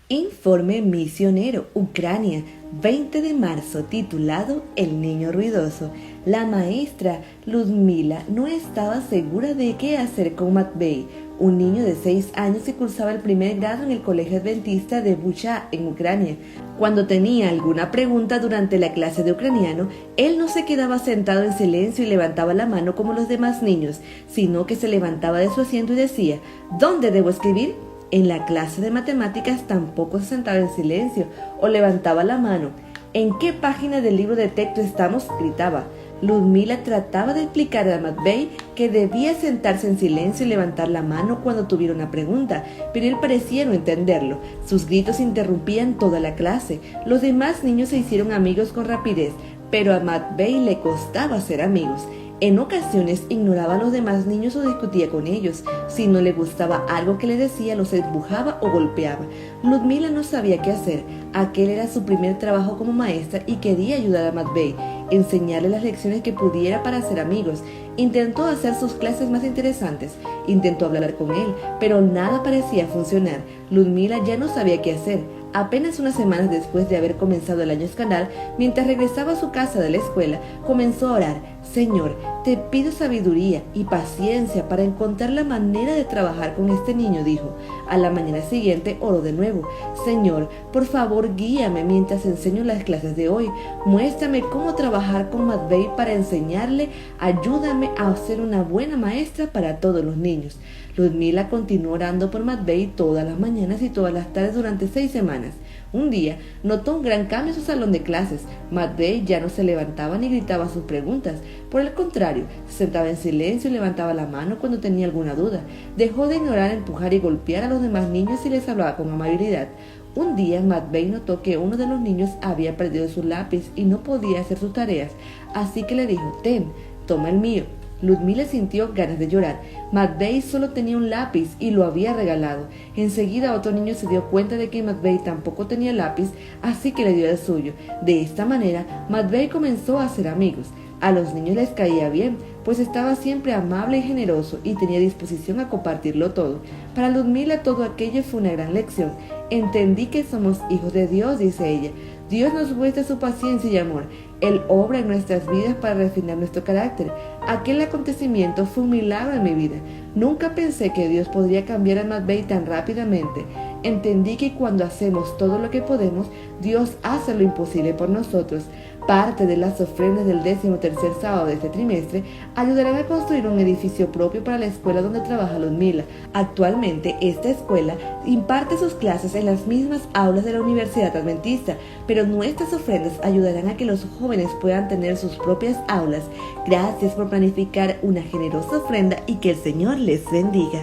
Informe misionero, Ucrania, 20 de marzo, titulado El niño ruidoso. La maestra Ludmila no estaba segura de qué hacer con Matvey, un niño de 6 años que cursaba el primer grado en el colegio adventista de Bucha, en Ucrania. Cuando tenía alguna pregunta durante la clase de ucraniano, él no se quedaba sentado en silencio y levantaba la mano como los demás niños, sino que se levantaba de su asiento y decía: ¿dónde debo escribir? En la clase de matemáticas tampoco se sentaba en silencio o levantaba la mano. ¿En qué página del libro de texto estamos?, gritaba. Ludmila trataba de explicar a Matvey que debía sentarse en silencio y levantar la mano cuando tuviera una pregunta, pero él parecía no entenderlo. Sus gritos interrumpían toda la clase. Los demás niños se hicieron amigos con rapidez, pero a Matvey le costaba ser amigos. En ocasiones ignoraba a los demás niños o discutía con ellos. Si no le gustaba algo que le decía, los empujaba o golpeaba. Ludmila no sabía qué hacer. Aquel era su primer trabajo como maestra y quería ayudar a Matvey, enseñarle las lecciones que pudiera para ser amigos. Intentó hacer sus clases más interesantes, intentó hablar con él, pero nada parecía funcionar. Ludmila ya no sabía qué hacer. Apenas unas semanas después de haber comenzado el año escolar, mientras regresaba a su casa de la escuela, comenzó a orar: Señor, te pido sabiduría y paciencia para encontrar la manera de trabajar con este niño, dijo. A la mañana siguiente oró de nuevo: Señor, por favor guíame mientras enseño las clases de hoy. Muéstrame cómo trabajar con Matvey para enseñarle. Ayúdame a ser una buena maestra para todos los niños. Ludmila continuó orando por Matvey todas las mañanas y todas las tardes durante 6 semanas. Un día notó un gran cambio en su salón de clases. Matvey ya no se levantaba ni gritaba sus preguntas. Por el contrario, se sentaba en silencio y levantaba la mano cuando tenía alguna duda. Dejó de ignorar, empujar y golpear a los demás niños y les hablaba con amabilidad. Un día Matvey notó que uno de los niños había perdido su lápiz y no podía hacer sus tareas, así que le dijo: Ten, toma el mío. Ludmila sintió ganas de llorar. Matvey solo tenía un lápiz y lo había regalado. Enseguida otro niño se dio cuenta de que Matvey tampoco tenía lápiz, así que le dio el suyo. De esta manera, Matvey comenzó a hacer amigos. A los niños les caía bien, pues estaba siempre amable y generoso y tenía disposición a compartirlo todo. Para Ludmila todo aquello fue una gran lección. Entendí que somos hijos de Dios, dice ella. Dios nos muestra su paciencia y amor. Él obra en nuestras vidas para refinar nuestro carácter. Aquel acontecimiento fue un milagro en mi vida. Nunca pensé que Dios podría cambiar a Matvey tan rápidamente. Entendí que cuando hacemos todo lo que podemos, Dios hace lo imposible por nosotros. Parte de las ofrendas del 13º sábado de este trimestre ayudarán a construir un edificio propio para la escuela donde trabaja Ludmila. Actualmente, esta escuela imparte sus clases en las mismas aulas de la Universidad Adventista, pero nuestras ofrendas ayudarán a que los jóvenes puedan tener sus propias aulas. Gracias por planificar una generosa ofrenda y que el Señor les bendiga.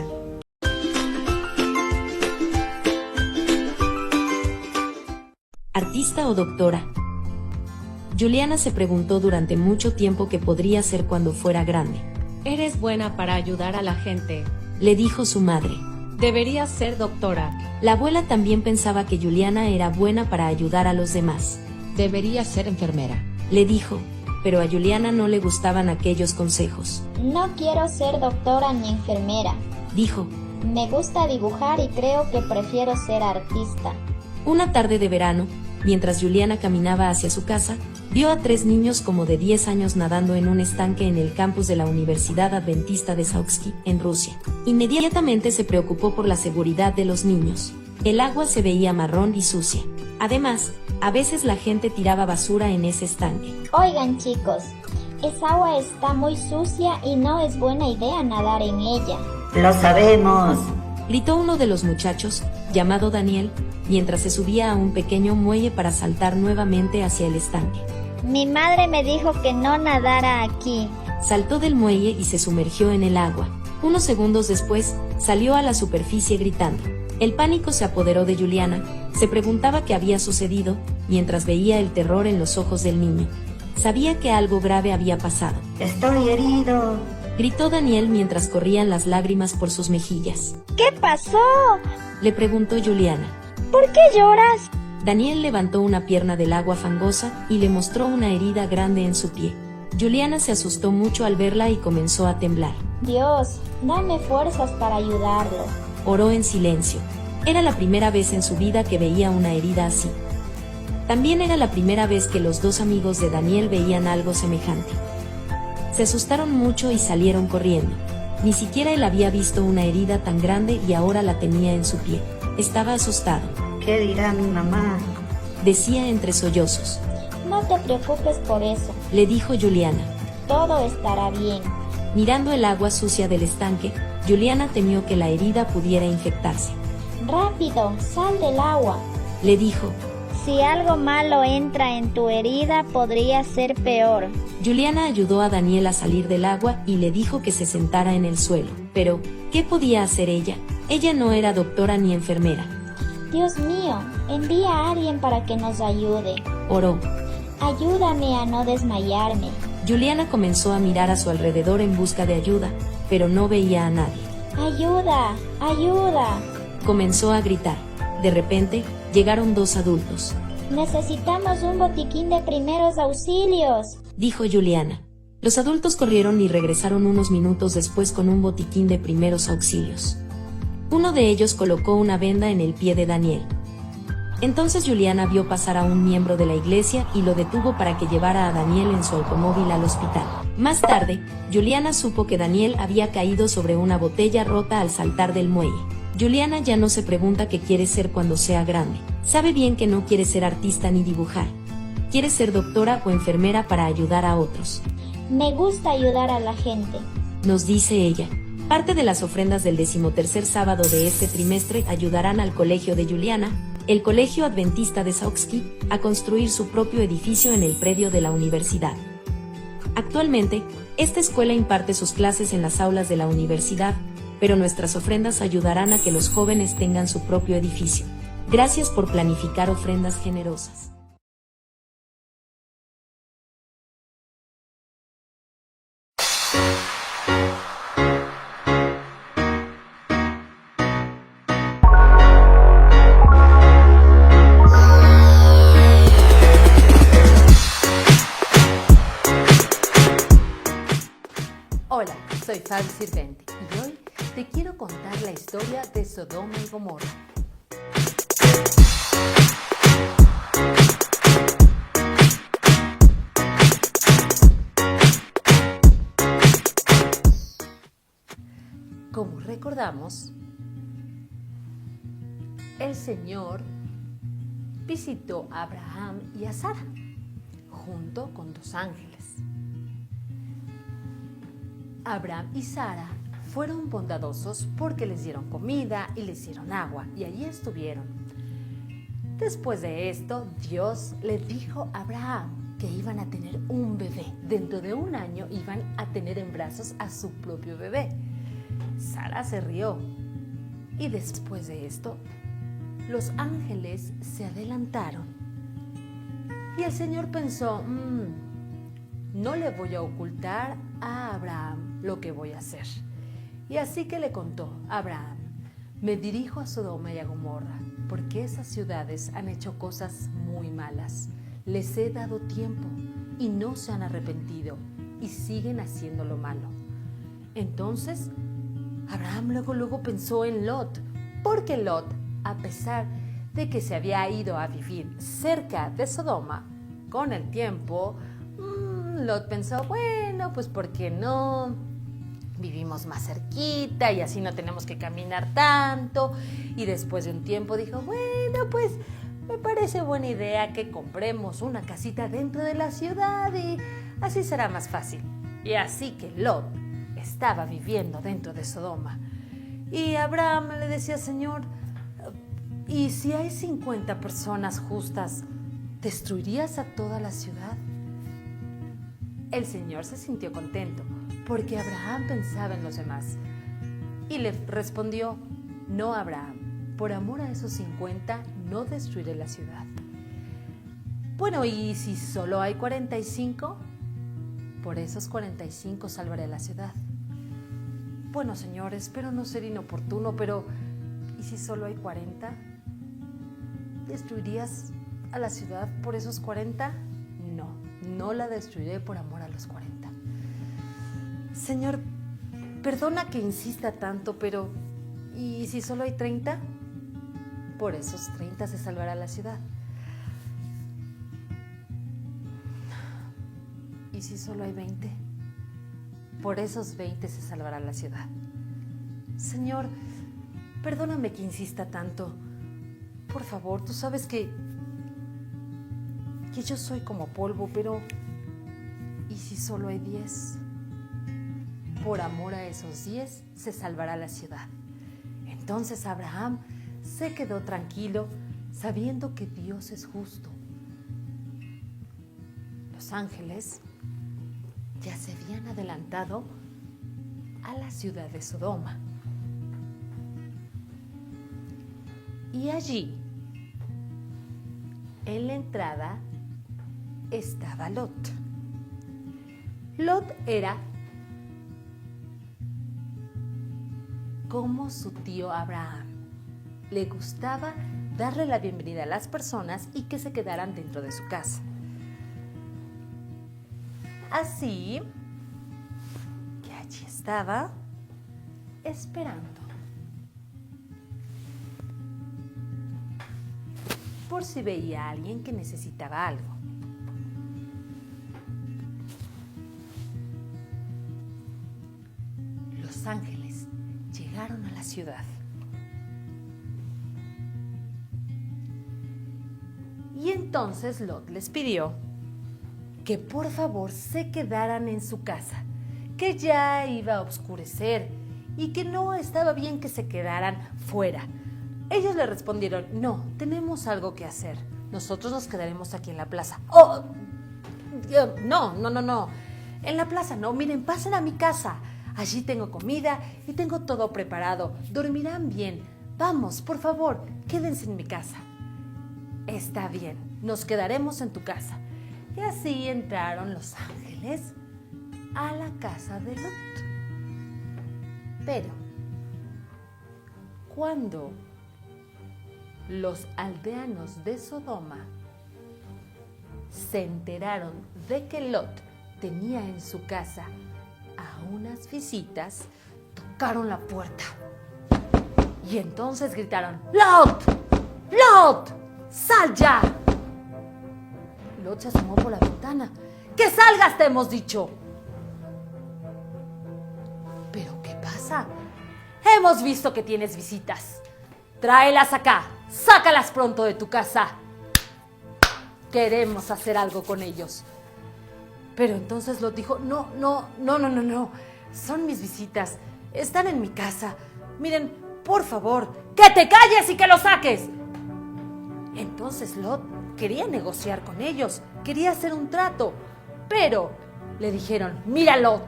¿Artista o doctora? Juliana se preguntó durante mucho tiempo qué podría ser cuando fuera grande. Eres buena para ayudar a la gente, Le dijo su madre. deberías ser doctora, La abuela también pensaba que Juliana era buena para ayudar a los demás. Deberías ser enfermera. Le dijo, pero a Juliana no le gustaban aquellos consejos. No quiero ser doctora ni enfermera. Dijo. Me gusta dibujar y creo que prefiero ser artista. Una tarde de verano, mientras Juliana caminaba hacia su casa, vio a 3 niños como de 10 años nadando en un estanque en el campus de la Universidad Adventista de Sauksky, en Rusia. Inmediatamente se preocupó por la seguridad de los niños. El agua se veía marrón y sucia. Además, a veces la gente tiraba basura en ese estanque. Oigan chicos, esa agua está muy sucia y no es buena idea nadar en ella. ¡Lo sabemos! Gritó uno de los muchachos, llamado Daniel, mientras se subía a un pequeño muelle para saltar nuevamente hacia el estanque. Mi madre me dijo que no nadara aquí. Saltó del muelle y se sumergió en el agua. Unos segundos después, salió a la superficie gritando. El pánico se apoderó de Juliana. Se preguntaba qué había sucedido, mientras veía el terror en los ojos del niño. Sabía que algo grave había pasado. ¡Estoy herido! Gritó Daniel mientras corrían las lágrimas por sus mejillas. ¿Qué pasó? Le preguntó Juliana. ¿Por qué lloras? Daniel levantó una pierna del agua fangosa y le mostró una herida grande en su pie. Juliana se asustó mucho al verla y comenzó a temblar. Dios, dame fuerzas para ayudarlo. Oró en silencio. Era la primera vez en su vida que veía una herida así. También era la primera vez que los 2 amigos de Daniel veían algo semejante. Se asustaron mucho y salieron corriendo. Ni siquiera él había visto una herida tan grande y ahora la tenía en su pie. Estaba asustado. ¿Qué dirá mi mamá? Decía entre sollozos. No te preocupes por eso. Le dijo Juliana. Todo estará bien. Mirando el agua sucia del estanque, Juliana temió que la herida pudiera infectarse. Rápido, sal del agua. Le dijo. Si algo malo entra en tu herida, podría ser peor. Juliana ayudó a Daniel a salir del agua y le dijo que se sentara en el suelo. Pero, ¿qué podía hacer ella? Ella no era doctora ni enfermera. Dios mío, envía a alguien para que nos ayude. Oró. Ayúdame a no desmayarme. Juliana comenzó a mirar a su alrededor en busca de ayuda, pero no veía a nadie. ¡Ayuda! ¡Ayuda! Comenzó a gritar. De repente, llegaron 2 adultos. Necesitamos un botiquín de primeros auxilios. Dijo Juliana. Los adultos corrieron y regresaron unos minutos después con un botiquín de primeros auxilios. Uno de ellos colocó una venda en el pie de Daniel. Entonces Juliana vio pasar a un miembro de la iglesia y lo detuvo para que llevara a Daniel en su automóvil al hospital. Más tarde, Juliana supo que Daniel había caído sobre una botella rota al saltar del muelle. Juliana ya no se pregunta qué quiere ser cuando sea grande. Sabe bien que no quiere ser artista ni dibujar. Quiere ser doctora o enfermera para ayudar a otros. Me gusta ayudar a la gente. Nos dice ella. Parte de las ofrendas del 13º sábado de este trimestre ayudarán al colegio de Juliana, el Colegio Adventista de Sauxky, a construir su propio edificio en el predio de la universidad. Actualmente, esta escuela imparte sus clases en las aulas de la universidad, pero nuestras ofrendas ayudarán a que los jóvenes tengan su propio edificio. Gracias por planificar ofrendas generosas. Hola, soy Fabi Sirventi y hoy te quiero contar la historia de Sodoma y Gomorra. Como recordamos, el Señor visitó a Abraham y a Sara junto con 2 ángeles. Abraham y Sara fueron bondadosos porque les dieron comida y les dieron agua, y allí estuvieron. Después de esto, Dios le dijo a Abraham que iban a tener un bebé. Dentro de 1 año iban a tener en brazos a su propio bebé. Sara se rió. Y después de esto, los ángeles se adelantaron. Y el Señor pensó, no le voy a ocultar a Abraham lo que voy a hacer. Y así que le contó a Abraham, me dirijo a Sodoma y a Gomorra, porque esas ciudades han hecho cosas muy malas. Les he dado tiempo y no se han arrepentido y siguen haciendo lo malo. Entonces, Abraham luego pensó en Lot, porque Lot, a pesar de que se había ido a vivir cerca de Sodoma, con el tiempo, Lot pensó, bueno, pues ¿por qué no? Vivimos más cerquita y así no tenemos que caminar tanto. Y después de un tiempo dijo, bueno, pues me parece buena idea que compremos una casita dentro de la ciudad y así será más fácil. Y así que Lot estaba viviendo dentro de Sodoma. Y Abraham le decía, Señor, ¿y si hay 50 personas justas, destruirías a toda la ciudad? El Señor se sintió contento porque Abraham pensaba en los demás. Y le respondió, no, Abraham, por amor a esos 50 no destruiré la ciudad. Bueno, ¿y si solo hay 45? Por esos 45 salvaré la ciudad. Bueno, Señor, espero no ser inoportuno, pero ¿y si solo hay 40? ¿Destruirías a la ciudad por esos 40? No la destruiré por amor a los 40. Señor, perdona que insista tanto, pero ¿y si solo hay 30? Por esos 30 se salvará la ciudad. ¿Y si solo hay 20? Por esos 20 se salvará la ciudad. Señor, perdóname que insista tanto. Por favor, tú sabes que yo soy como polvo, pero ¿y si solo hay 10? Por amor a esos 10 se salvará la ciudad. Entonces Abraham se quedó tranquilo, sabiendo que Dios es justo. Los ángeles ya se habían adelantado a la ciudad de Sodoma. Y allí, en la entrada, estaba Lot. Lot era como su tío Abraham. Le gustaba darle la bienvenida a las personas y que se quedaran dentro de su casa. Así estaba esperando por si veía a alguien que necesitaba algo. Los ángeles llegaron a la ciudad. Y entonces Lot les pidió que por favor se quedaran en su casa, que ya iba a oscurecer y que no estaba bien que se quedaran fuera. Ellos le respondieron: no, tenemos algo que hacer. Nosotros nos quedaremos aquí en la plaza. ¡Oh! No. En la plaza no. Miren, pasen a mi casa. Allí tengo comida y tengo todo preparado. Dormirán bien. Vamos, por favor, quédense en mi casa. Está bien, nos quedaremos en tu casa. Y así entraron los ángeles a la casa de Lot. Pero cuando los aldeanos de Sodoma se enteraron de que Lot tenía en su casa a unas visitas, tocaron la puerta. Y entonces gritaron: ¡Lot! ¡Lot! ¡Sal ya! Lot se asomó por la ventana. ¡Que salgas, te hemos dicho! ¿Pero qué pasa? Hemos visto que tienes visitas. Tráelas acá. Sácalas pronto de tu casa. Queremos hacer algo con ellos. Pero entonces Lot dijo: no. Son mis visitas. Están en mi casa. Miren, por favor, que te calles y que los saques. Entonces Lot quería negociar con ellos, quería hacer un trato, pero le dijeron: mira, Lot,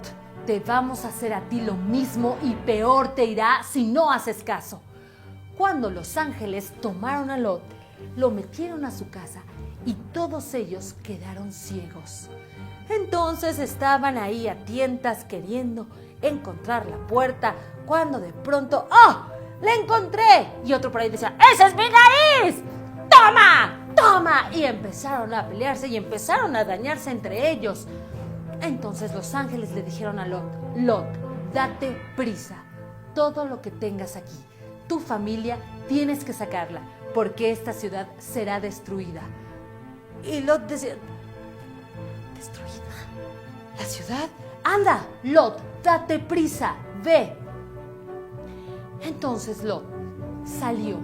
te vamos a hacer a ti lo mismo y peor te irá si no haces caso. Cuando los ángeles tomaron a Lot, lo metieron a su casa y todos ellos quedaron ciegos. Entonces estaban ahí a tientas queriendo encontrar la puerta, cuando de pronto ¡oh! ¡La encontré! Y otro por ahí decía: ¡esa es mi nariz! ¡Toma! ¡Toma! Y empezaron a pelearse y empezaron a dañarse entre ellos. Entonces los ángeles le dijeron a Lot: Lot, date prisa. Todo lo que tengas aquí, tu familia, tienes que sacarla, porque esta ciudad será destruida. Y Lot decía: ¿destruida? ¿La ciudad? ¡Anda, Lot, date prisa! ¡Ve! Entonces Lot salió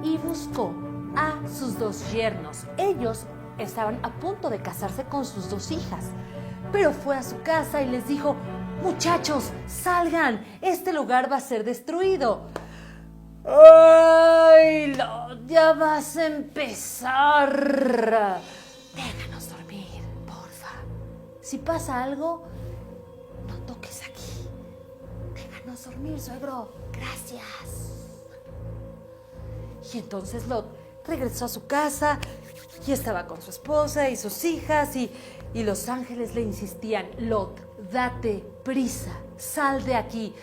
y buscó a sus dos yernos. Ellos estaban a punto de casarse con sus dos hijas, pero fue a su casa y les dijo: muchachos, salgan, este lugar va a ser destruido. ¡Ay, Lot, ya vas a empezar! Déjanos dormir, porfa. Si pasa algo, no toques aquí. Déjanos dormir, suegro. Gracias. Y entonces Lot regresó a su casa y estaba con su esposa y sus hijas y los ángeles le insistían: Lot, date prisa, sal de aquí.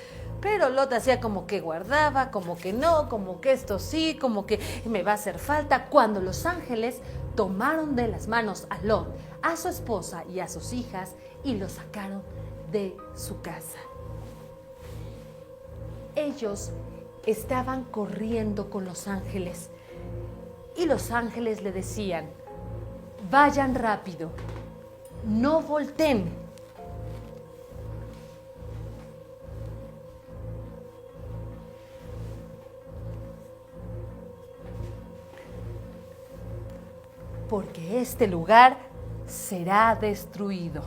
Pero Lot hacía como que guardaba, como que no, como que esto sí, como que me va a hacer falta. Cuando los ángeles tomaron de las manos a Lot, a su esposa y a sus hijas y los sacaron de su casa. Ellos estaban corriendo con los ángeles y los ángeles le decían: vayan rápido, no volteen. Porque este lugar será destruido.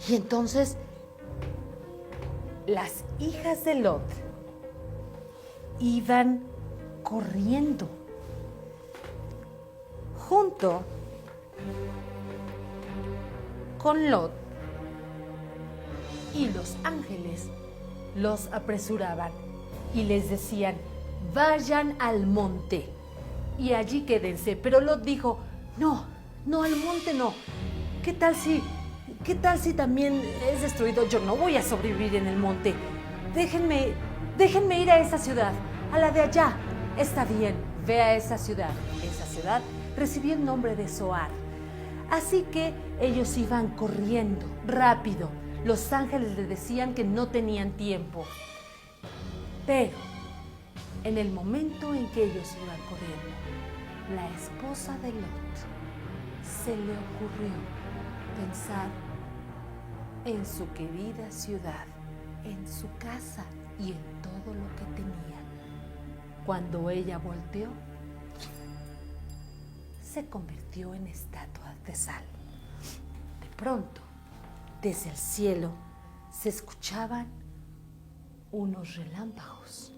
Y entonces las hijas de Lot iban corriendo junto con Lot y los ángeles los apresuraban y les decían: vayan al monte y allí quédense. Pero Lot dijo: no, al monte no. ¿Qué tal si también es destruido? Yo no voy a sobrevivir en el monte. Déjenme ir a esa ciudad, a la de allá. Está bien, ve a esa ciudad. Esa ciudad recibió el nombre de Zoar. Así que ellos iban corriendo rápido. Los ángeles le decían que no tenían tiempo. Pero, en el momento en que ellos iban corriendo, la esposa de Lot se le ocurrió pensar en su querida ciudad, en su casa y en todo lo que tenía. Cuando ella volteó, se convirtió en estatua de sal. De pronto, desde el cielo, se escuchaban unos relámpagos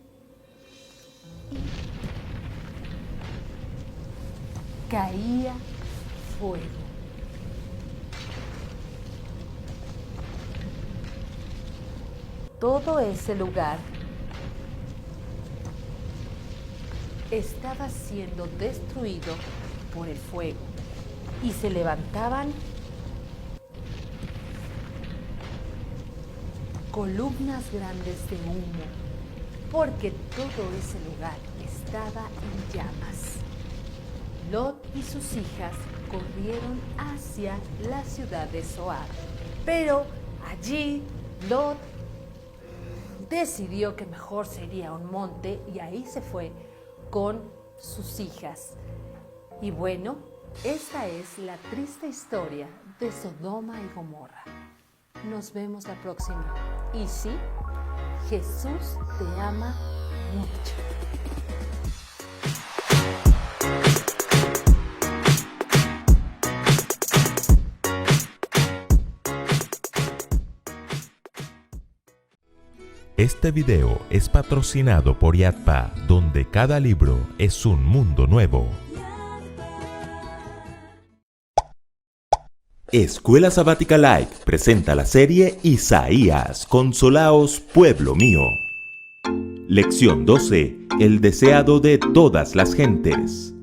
y caía fuego. Todo ese lugar estaba siendo destruido por el fuego y se levantaban columnas grandes de humo, porque todo ese lugar estaba en llamas. Lot y sus hijas corrieron hacia la ciudad de Zoar, pero allí Lot decidió que mejor se iría a un monte y ahí se fue con sus hijas. Y bueno, esta es la triste historia de Sodoma y Gomorra. Nos vemos la próxima. Y sí, Jesús te ama mucho. Este video es patrocinado por Yadpa, donde cada libro es un mundo nuevo. Escuela Sabática Like presenta la serie Isaías, consolaos pueblo mío. Lección 12, el deseado de todas las gentes.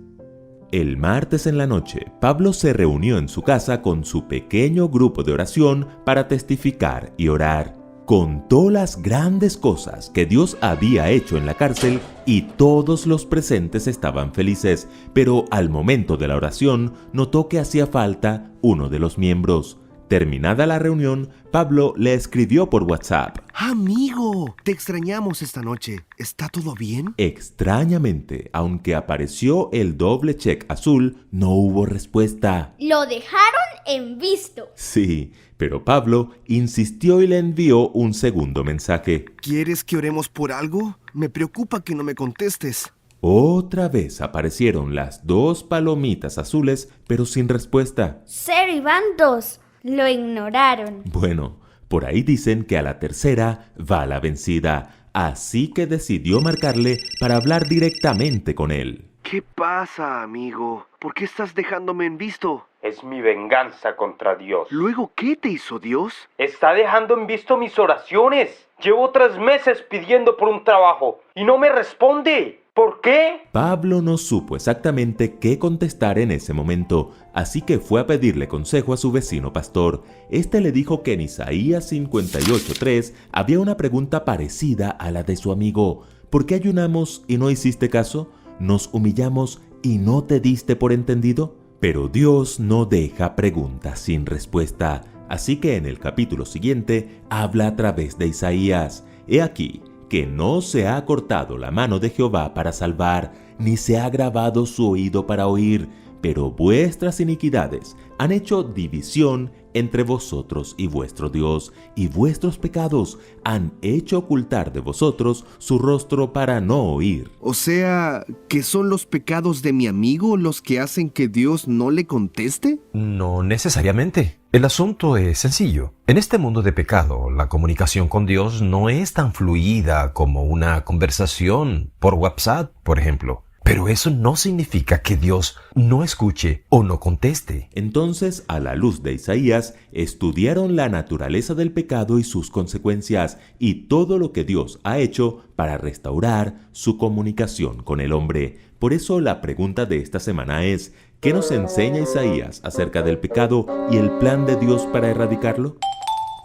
El martes en la noche, Pablo se reunió en su casa con su pequeño grupo de oración para testificar y orar. Contó las grandes cosas que Dios había hecho en la cárcel y todos los presentes estaban felices, pero al momento de la oración notó que hacía falta uno de los miembros. Terminada la reunión, Pablo le escribió por WhatsApp. Amigo, te extrañamos esta noche. ¿Está todo bien? Extrañamente, aunque apareció el doble check azul, no hubo respuesta. Lo dejaron en visto. Sí, pero Pablo insistió y le envió un segundo mensaje. ¿Quieres que oremos por algo? Me preocupa que no me contestes. Otra vez aparecieron las dos palomitas azules, pero sin respuesta. 0 y van 2. Lo ignoraron. Bueno, por ahí dicen que a la tercera va la vencida, así que decidió marcarle para hablar directamente con él. ¿Qué pasa, amigo? ¿Por qué estás dejándome en visto? Es mi venganza contra Dios. ¿Luego qué te hizo Dios? Está dejando en visto mis oraciones. Llevo 3 meses pidiendo por un trabajo y no me responde. ¿Por qué? Pablo no supo exactamente qué contestar en ese momento, así que fue a pedirle consejo a su vecino pastor. Este le dijo que en Isaías 58:3 había una pregunta parecida a la de su amigo. ¿Por qué ayunamos y no hiciste caso? ¿Nos humillamos y no te diste por entendido? Pero Dios no deja preguntas sin respuesta, así que en el capítulo siguiente habla a través de Isaías. He aquí que no se ha cortado la mano de Jehová para salvar, ni se ha agravado su oído para oír, pero vuestras iniquidades han hecho división entre vosotros y vuestro Dios, y vuestros pecados han hecho ocultar de vosotros su rostro para no oír. O sea, ¿que son los pecados de mi amigo los que hacen que Dios no le conteste? No necesariamente. El asunto es sencillo. En este mundo de pecado, la comunicación con Dios no es tan fluida como una conversación por WhatsApp, por ejemplo. Pero eso no significa que Dios no escuche o no conteste. Entonces, a la luz de Isaías, estudiaron la naturaleza del pecado y sus consecuencias, y todo lo que Dios ha hecho para restaurar su comunicación con el hombre. Por eso la pregunta de esta semana es, ¿qué nos enseña Isaías acerca del pecado y el plan de Dios para erradicarlo?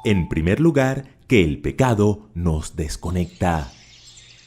En primer lugar, que el pecado nos desconecta.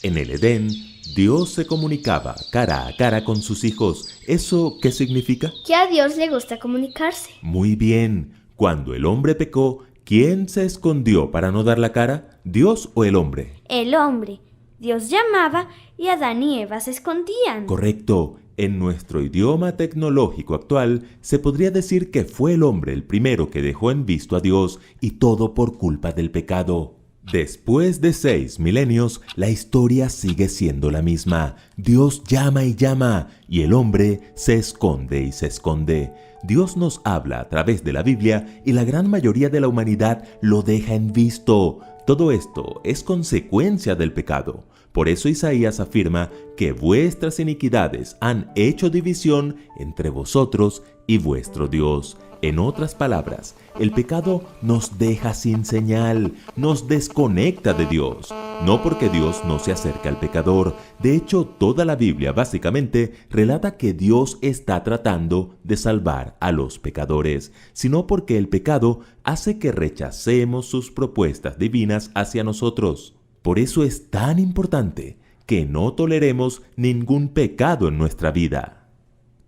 En el Edén, Dios se comunicaba cara a cara con sus hijos. ¿Eso qué significa? Que a Dios le gusta comunicarse. Muy bien. Cuando el hombre pecó, ¿Quién se escondió para no dar la cara? ¿Dios o el hombre? El hombre. Dios llamaba y Adán y Eva se escondían. Correcto. En nuestro idioma tecnológico actual, se podría decir que fue el hombre el primero que dejó en visto a Dios, y todo por culpa del pecado. Después de 6 milenios, la historia sigue siendo la misma. Dios llama y llama, y el hombre se esconde y se esconde. Dios nos habla a través de la Biblia, y la gran mayoría de la humanidad lo deja en visto. Todo esto es consecuencia del pecado. Por eso Isaías afirma que vuestras iniquidades han hecho división entre vosotros y vuestro Dios. En otras palabras, el pecado nos deja sin señal, nos desconecta de Dios. No porque Dios no se acerque al pecador. De hecho, toda la Biblia básicamente relata que Dios está tratando de salvar a los pecadores, sino porque el pecado hace que rechacemos sus propuestas divinas hacia nosotros. Por eso es tan importante que no toleremos ningún pecado en nuestra vida.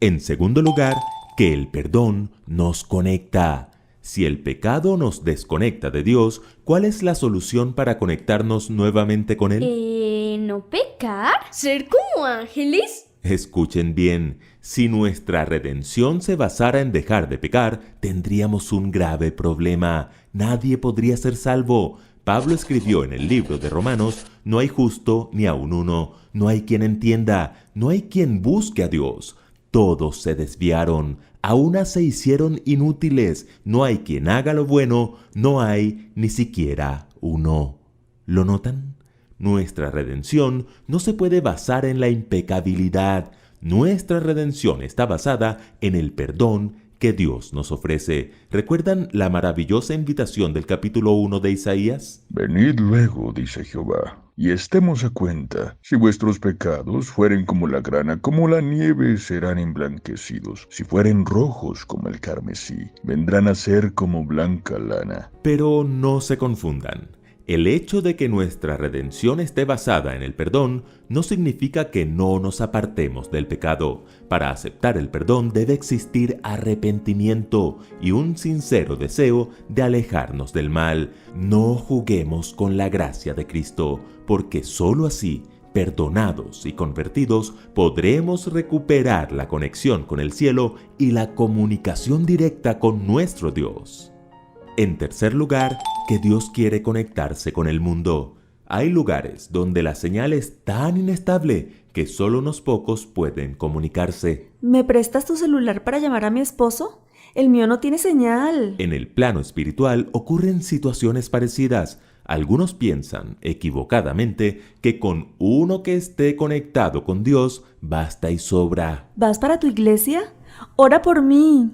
En segundo lugar, que el perdón nos conecta. Si el pecado nos desconecta de Dios, ¿cuál es la solución para conectarnos nuevamente con Él? ¿No pecar? ¿Ser como ángeles? Escuchen bien, si nuestra redención se basara en dejar de pecar, tendríamos un grave problema. Nadie podría ser salvo. Pablo escribió en el libro de Romanos: no hay justo ni aun uno, no hay quien entienda, no hay quien busque a Dios. Todos se desviaron, a una se hicieron inútiles, no hay quien haga lo bueno, no hay ni siquiera uno. ¿Lo notan? Nuestra redención no se puede basar en la impecabilidad. Nuestra redención está basada en el perdón que Dios nos ofrece. ¿Recuerdan la maravillosa invitación del capítulo 1 de Isaías? Venid luego, dice Jehová, y estemos a cuenta. Si vuestros pecados fueren como la grana, como la nieve, serán emblanquecidos. Si fueren rojos como el carmesí, vendrán a ser como blanca lana. Pero no se confundan. El hecho de que nuestra redención esté basada en el perdón no significa que no nos apartemos del pecado. Para aceptar el perdón debe existir arrepentimiento y un sincero deseo de alejarnos del mal. No juguemos con la gracia de Cristo, porque sólo así, perdonados y convertidos, podremos recuperar la conexión con el cielo y la comunicación directa con nuestro Dios. En tercer lugar, que Dios quiere conectarse con el mundo. Hay lugares donde la señal es tan inestable que solo unos pocos pueden comunicarse. ¿Me prestas tu celular para llamar a mi esposo? El mío no tiene señal. En el plano espiritual ocurren situaciones parecidas. Algunos piensan, equivocadamente, que con uno que esté conectado con Dios basta y sobra. ¿Vas para tu iglesia? Ora por mí.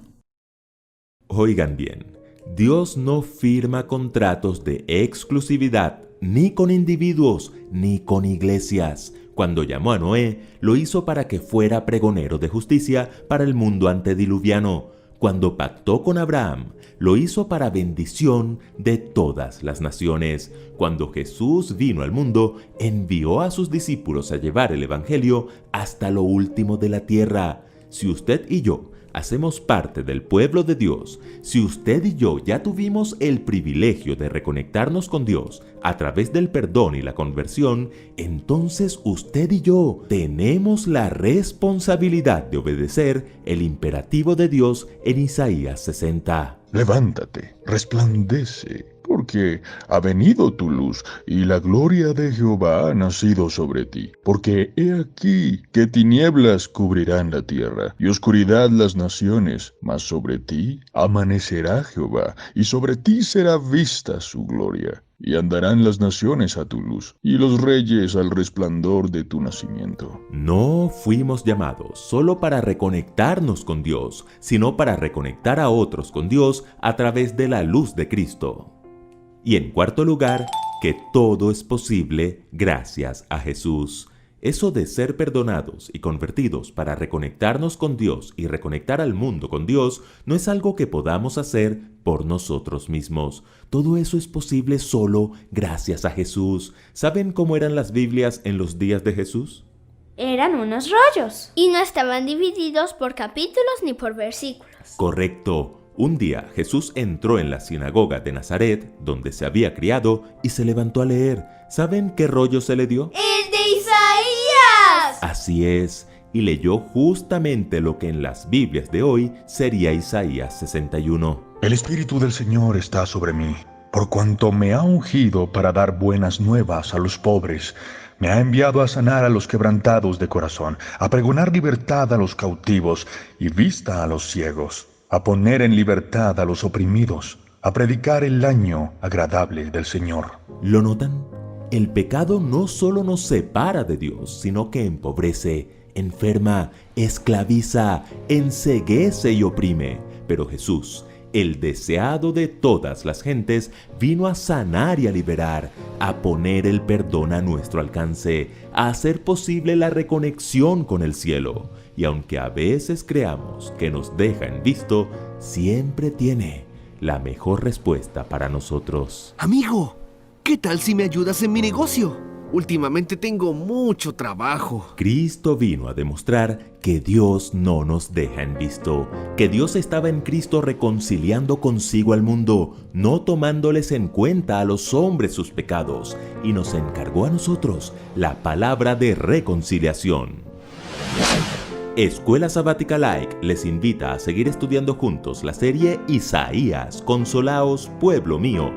Oigan bien. Dios no firma contratos de exclusividad ni con individuos ni con iglesias. Cuando llamó a Noé, lo hizo para que fuera pregonero de justicia para el mundo antediluviano. Cuando pactó con Abraham, lo hizo para bendición de todas las naciones. Cuando Jesús vino al mundo, envió a sus discípulos a llevar el evangelio hasta lo último de la tierra. Si usted y yo hacemos parte del pueblo de Dios, si usted y yo ya tuvimos el privilegio de reconectarnos con Dios a través del perdón y la conversión, entonces usted y yo tenemos la responsabilidad de obedecer el imperativo de Dios en Isaías 60. Levántate, resplandece, porque ha venido tu luz, y la gloria de Jehová ha nacido sobre ti. Porque he aquí que tinieblas cubrirán la tierra, y oscuridad las naciones, mas sobre ti amanecerá Jehová, y sobre ti será vista su gloria. Y andarán las naciones a tu luz, y los reyes al resplandor de tu nacimiento. No fuimos llamados solo para reconectarnos con Dios, sino para reconectar a otros con Dios a través de la luz de Cristo. Y en cuarto lugar, que todo es posible gracias a Jesús. Eso de ser perdonados y convertidos para reconectarnos con Dios y reconectar al mundo con Dios no es algo que podamos hacer por nosotros mismos. Todo eso es posible solo gracias a Jesús. ¿Saben cómo eran las Biblias en los días de Jesús? Eran unos rollos. Y no estaban divididos por capítulos ni por versículos. Correcto. Un día Jesús entró en la sinagoga de Nazaret, donde se había criado, y se levantó a leer. ¿Saben qué rollo se le dio? ¡El de Isaías! Así es, y leyó justamente lo que en las Biblias de hoy sería Isaías 61. El Espíritu del Señor está sobre mí, por cuanto me ha ungido para dar buenas nuevas a los pobres. Me ha enviado a sanar a los quebrantados de corazón, a pregonar libertad a los cautivos y vista a los ciegos, a poner en libertad a los oprimidos, a predicar el año agradable del Señor. ¿Lo notan? El pecado no solo nos separa de Dios, sino que empobrece, enferma, esclaviza, enceguece y oprime. Pero Jesús, el deseado de todas las gentes, vino a sanar y a liberar, a poner el perdón a nuestro alcance, a hacer posible la reconexión con el cielo. Y aunque a veces creamos que nos deja en visto, siempre tiene la mejor respuesta para nosotros. Amigo, ¿qué tal si me ayudas en mi negocio? Últimamente tengo mucho trabajo. Cristo vino a demostrar que Dios no nos deja en visto, que Dios estaba en Cristo reconciliando consigo al mundo, no tomándoles en cuenta a los hombres sus pecados, y nos encargó a nosotros la palabra de reconciliación. Escuela Sabática Like les invita a seguir estudiando juntos la serie Isaías, Consolaos, Pueblo Mío.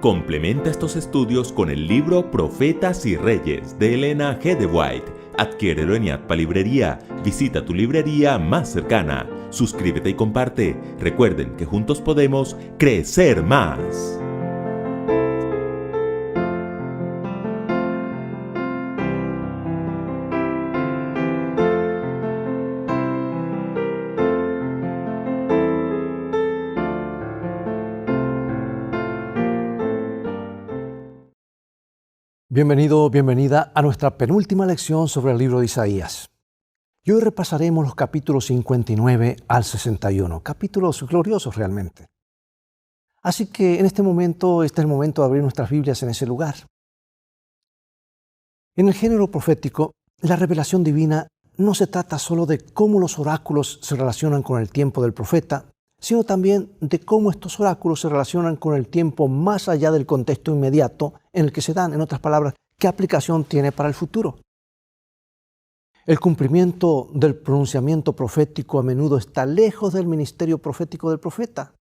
Complementa estos estudios con el libro Profetas y Reyes de Elena G. de White. Adquiérelo en Yatpa Librería. Visita tu librería más cercana. Suscríbete y comparte. Recuerden que juntos podemos crecer más. Bienvenido, bienvenida a nuestra penúltima lección sobre el libro de Isaías. Y hoy repasaremos los capítulos 59 al 61, capítulos gloriosos realmente. Así que en este es el momento de abrir nuestras Biblias en ese lugar. En el género profético, la revelación divina no se trata solo de cómo los oráculos se relacionan con el tiempo del profeta, sino también de cómo estos oráculos se relacionan con el tiempo más allá del contexto inmediato en el que se dan. En otras palabras, ¿qué aplicación tiene para el futuro? El cumplimiento del pronunciamiento profético a menudo está lejos del ministerio profético del profeta.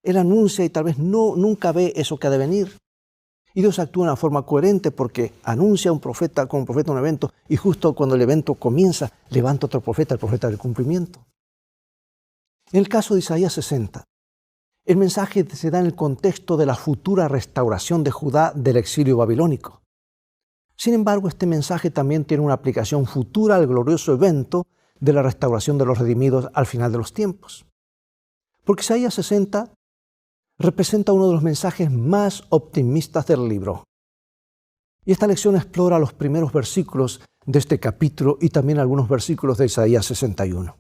Él anuncia y tal vez nunca ve eso que ha de venir. Y Dios actúa de una forma coherente porque anuncia como profeta un evento y justo cuando el evento comienza, levanta otro profeta, el profeta del cumplimiento. En el caso de Isaías 60, el mensaje se da en el contexto de la futura restauración de Judá del exilio babilónico. Sin embargo, este mensaje también tiene una aplicación futura al glorioso evento de la restauración de los redimidos al final de los tiempos. Porque Isaías 60 representa uno de los mensajes más optimistas del libro. Y esta lección explora los primeros versículos de este capítulo y también algunos versículos de Isaías 61.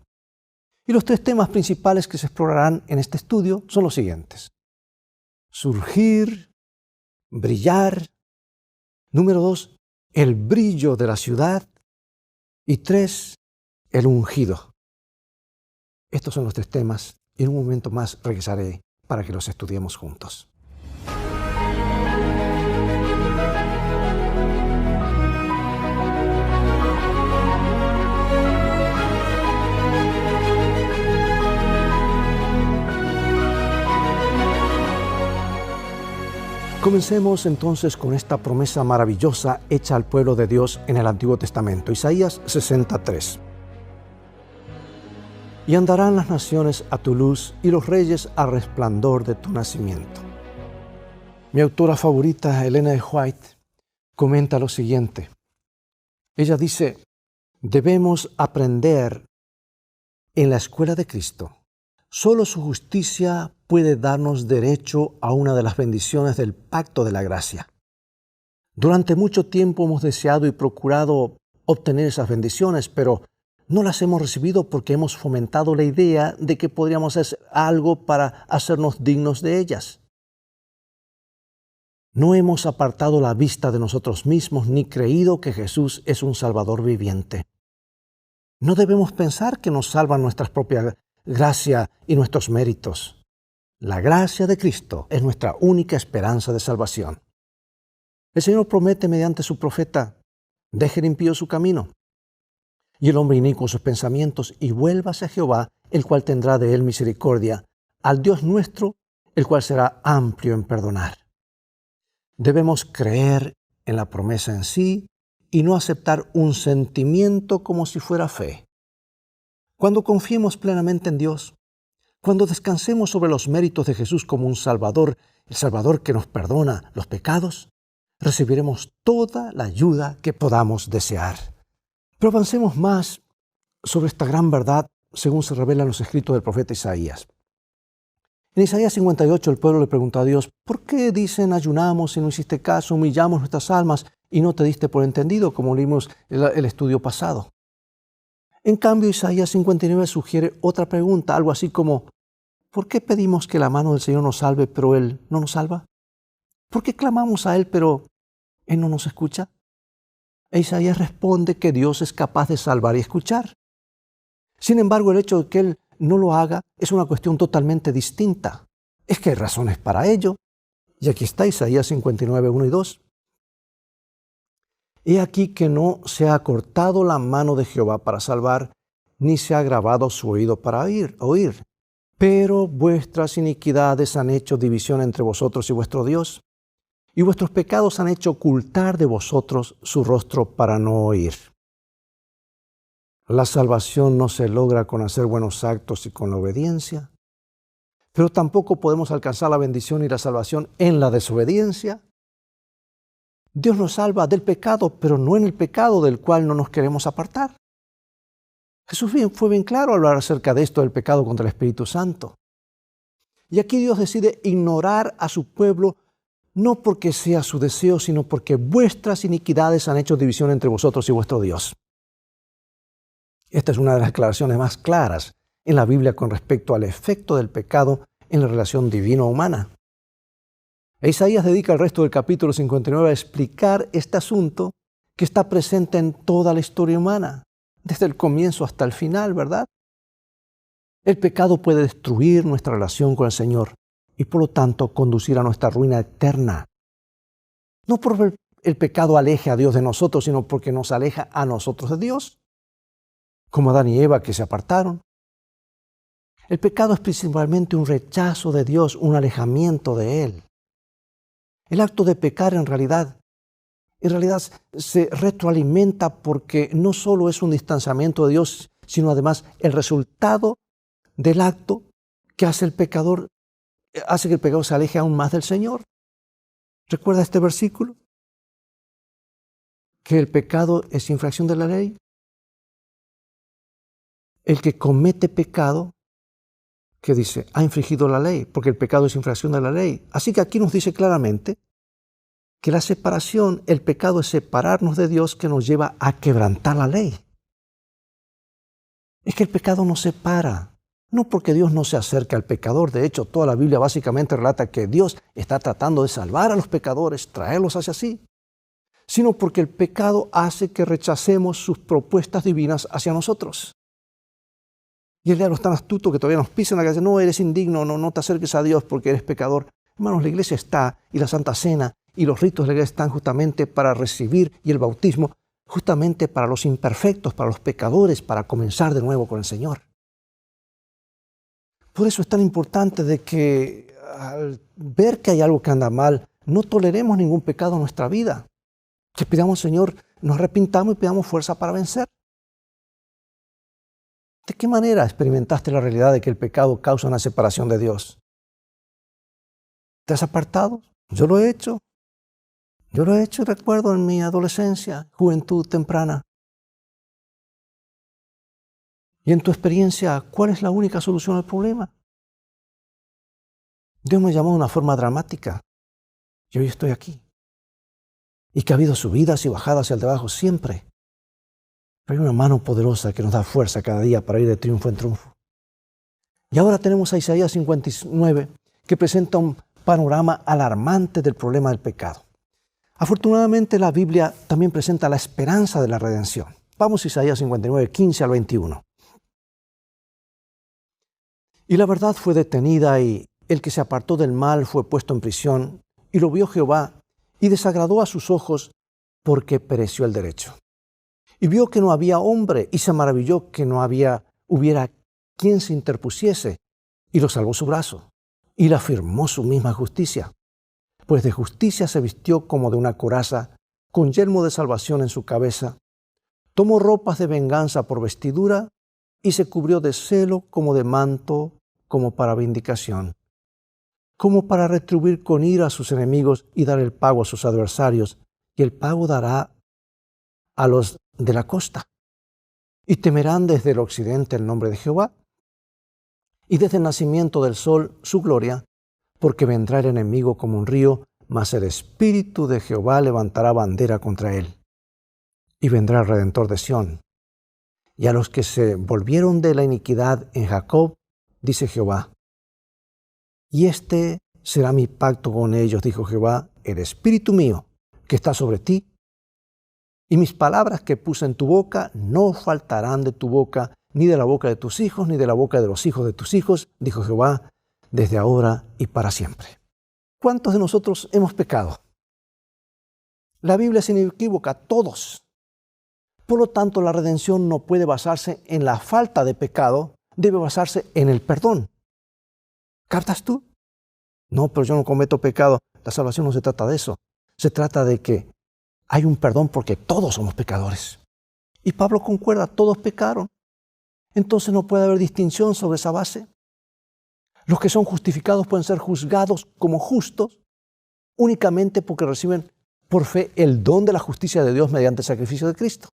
Y los tres temas principales que se explorarán en este estudio son los siguientes. Surgir, brillar. Número 2, el brillo de la ciudad. Y 3, el ungido. Estos son los tres temas y en un momento más regresaré para que los estudiemos juntos. Comencemos entonces con esta promesa maravillosa hecha al pueblo de Dios en el Antiguo Testamento, Isaías 63. Y andarán las naciones a tu luz y los reyes al resplandor de tu nacimiento. Mi autora favorita, Elena de White, comenta lo siguiente. Ella dice, debemos aprender en la escuela de Cristo. Solo su justicia puede darnos derecho a una de las bendiciones del pacto de la gracia. Durante mucho tiempo hemos deseado y procurado obtener esas bendiciones, pero no las hemos recibido porque hemos fomentado la idea de que podríamos hacer algo para hacernos dignos de ellas. No hemos apartado la vista de nosotros mismos ni creído que Jesús es un Salvador viviente. No debemos pensar que nos salvan nuestras propias gracia y nuestros méritos. La gracia de Cristo es nuestra única esperanza de salvación. El Señor promete mediante su profeta: deje el impío su camino, y el hombre inicuo sus pensamientos, y vuélvase a Jehová, el cual tendrá de él misericordia, al Dios nuestro, el cual será amplio en perdonar. Debemos creer en la promesa en sí y no aceptar un sentimiento como si fuera fe. Cuando confiemos plenamente en Dios, cuando descansemos sobre los méritos de Jesús como un Salvador, el Salvador que nos perdona los pecados, recibiremos toda la ayuda que podamos desear. Pero avancemos más sobre esta gran verdad según se revela en los escritos del profeta Isaías. En Isaías 58 el pueblo le preguntó a Dios: ¿por qué dicen ayunamos y no hiciste caso, humillamos nuestras almas y no te diste por entendido, como leímos el estudio pasado? En cambio, Isaías 59 sugiere otra pregunta, algo así como: ¿por qué pedimos que la mano del Señor nos salve, pero Él no nos salva? ¿Por qué clamamos a Él, pero Él no nos escucha? E Isaías responde que Dios es capaz de salvar y escuchar. Sin embargo, el hecho de que Él no lo haga es una cuestión totalmente distinta. Es que hay razones para ello. Y aquí está Isaías 59, 1 y 2. He aquí que no se ha cortado la mano de Jehová para salvar, ni se ha agravado su oído para oír. Pero vuestras iniquidades han hecho división entre vosotros y vuestro Dios, y vuestros pecados han hecho ocultar de vosotros su rostro para no oír. La salvación no se logra con hacer buenos actos y con la obediencia, pero tampoco podemos alcanzar la bendición y la salvación en la desobediencia. Dios nos salva del pecado, pero no en el pecado del cual no nos queremos apartar. Jesús fue bien claro al hablar acerca de esto del pecado contra el Espíritu Santo. Y aquí Dios decide ignorar a su pueblo, no porque sea su deseo, sino porque vuestras iniquidades han hecho división entre vosotros y vuestro Dios. Esta es una de las declaraciones más claras en la Biblia con respecto al efecto del pecado en la relación divino-humana. Isaías dedica el resto del capítulo 59 a explicar este asunto que está presente en toda la historia humana, desde el comienzo hasta el final, ¿verdad? El pecado puede destruir nuestra relación con el Señor y por lo tanto conducir a nuestra ruina eterna. No porque el pecado aleje a Dios de nosotros, sino porque nos aleja a nosotros de Dios, como Adán y Eva que se apartaron. El pecado es principalmente un rechazo de Dios, un alejamiento de Él. El acto de pecar en realidad se retroalimenta porque no solo es un distanciamiento de Dios, sino además el resultado del acto que hace que el pecador se aleje aún más del Señor. ¿Recuerda este versículo? Que el pecado es infracción de la ley. El que comete pecado, que dice, ha infringido la ley, porque el pecado es infracción de la ley. Así que aquí nos dice claramente que la separación, el pecado es separarnos de Dios, que nos lleva a quebrantar la ley. Es que el pecado nos separa, no porque Dios no se acerca al pecador. De hecho, toda la Biblia básicamente relata que Dios está tratando de salvar a los pecadores, traerlos hacia sí, sino porque el pecado hace que rechacemos sus propuestas divinas hacia nosotros. Y el diablo es tan astuto que todavía nos pisa en la calle: no, eres indigno, no te acerques a Dios porque eres pecador. Hermanos, la iglesia está, y la Santa Cena, y los ritos de la iglesia están justamente para recibir, y el bautismo, justamente para los imperfectos, para los pecadores, para comenzar de nuevo con el Señor. Por eso es tan importante de que al ver que hay algo que anda mal, no toleremos ningún pecado en nuestra vida. Que pidamos, Señor, nos arrepintamos y pidamos fuerza para vencer. ¿De qué manera experimentaste la realidad de que el pecado causa una separación de Dios? ¿Te has apartado? Yo lo he hecho. Yo lo he hecho, recuerdo, en mi adolescencia, juventud temprana. Y en tu experiencia, ¿cuál es la única solución al problema? Dios me llamó de una forma dramática. Y hoy estoy aquí. Y que ha habido subidas y bajadas hacia el debajo siempre. Pero hay una mano poderosa que nos da fuerza cada día para ir de triunfo en triunfo. Y ahora tenemos a Isaías 59, que presenta un panorama alarmante del problema del pecado. Afortunadamente, la Biblia también presenta la esperanza de la redención. Vamos a Isaías 59, 15 al 21. Y la verdad fue detenida y el que se apartó del mal fue puesto en prisión, y lo vio Jehová, y desagradó a sus ojos, porque pereció el derecho. Y vio que no había hombre, y se maravilló que no hubiera quien se interpusiese, y lo salvó su brazo, y le afirmó su misma justicia. Pues de justicia se vistió como de una coraza, con yelmo de salvación en su cabeza. Tomó ropas de venganza por vestidura, y se cubrió de celo como de manto, como para vindicación, como para retribuir con ira a sus enemigos y dar el pago a sus adversarios, y el pago dará a los de la costa. Y temerán desde el occidente el nombre de Jehová, y desde el nacimiento del sol su gloria, porque vendrá el enemigo como un río, mas el Espíritu de Jehová levantará bandera contra él. Y vendrá el Redentor de Sión. Y a los que se volvieron de la iniquidad en Jacob, dice Jehová, y este será mi pacto con ellos, dijo Jehová, el Espíritu mío, que está sobre ti, y mis palabras que puse en tu boca no faltarán de tu boca, ni de la boca de tus hijos, ni de la boca de los hijos de tus hijos, dijo Jehová, desde ahora y para siempre. ¿Cuántos de nosotros hemos pecado? La Biblia es inequívoca, todos. Por lo tanto, la redención no puede basarse en la falta de pecado, debe basarse en el perdón. ¿Captas tú? No, pero yo no cometo pecado. La salvación no se trata de eso. Se trata de que hay un perdón porque todos somos pecadores. Y Pablo concuerda, todos pecaron. Entonces no puede haber distinción sobre esa base. Los que son justificados pueden ser juzgados como justos únicamente porque reciben por fe el don de la justicia de Dios mediante el sacrificio de Cristo.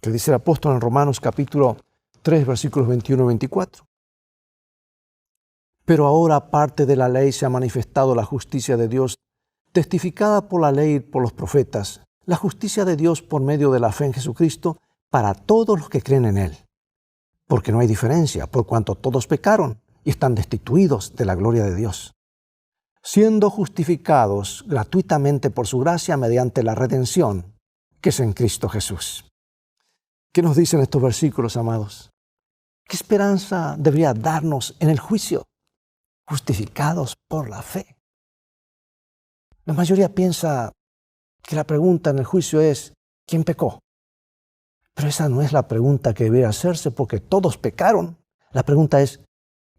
Que dice el apóstol en Romanos capítulo 3, versículos 21 y 24. Pero ahora, aparte de la ley, se ha manifestado la justicia de Dios, testificada por la ley y por los profetas, la justicia de Dios por medio de la fe en Jesucristo para todos los que creen en Él. Porque no hay diferencia, por cuanto todos pecaron y están destituidos de la gloria de Dios, siendo justificados gratuitamente por su gracia mediante la redención que es en Cristo Jesús. ¿Qué nos dicen estos versículos, amados? ¿Qué esperanza debería darnos en el juicio? Justificados por la fe. La mayoría piensa que la pregunta en el juicio es, ¿quién pecó? Pero esa no es la pregunta que debería hacerse porque todos pecaron. La pregunta es,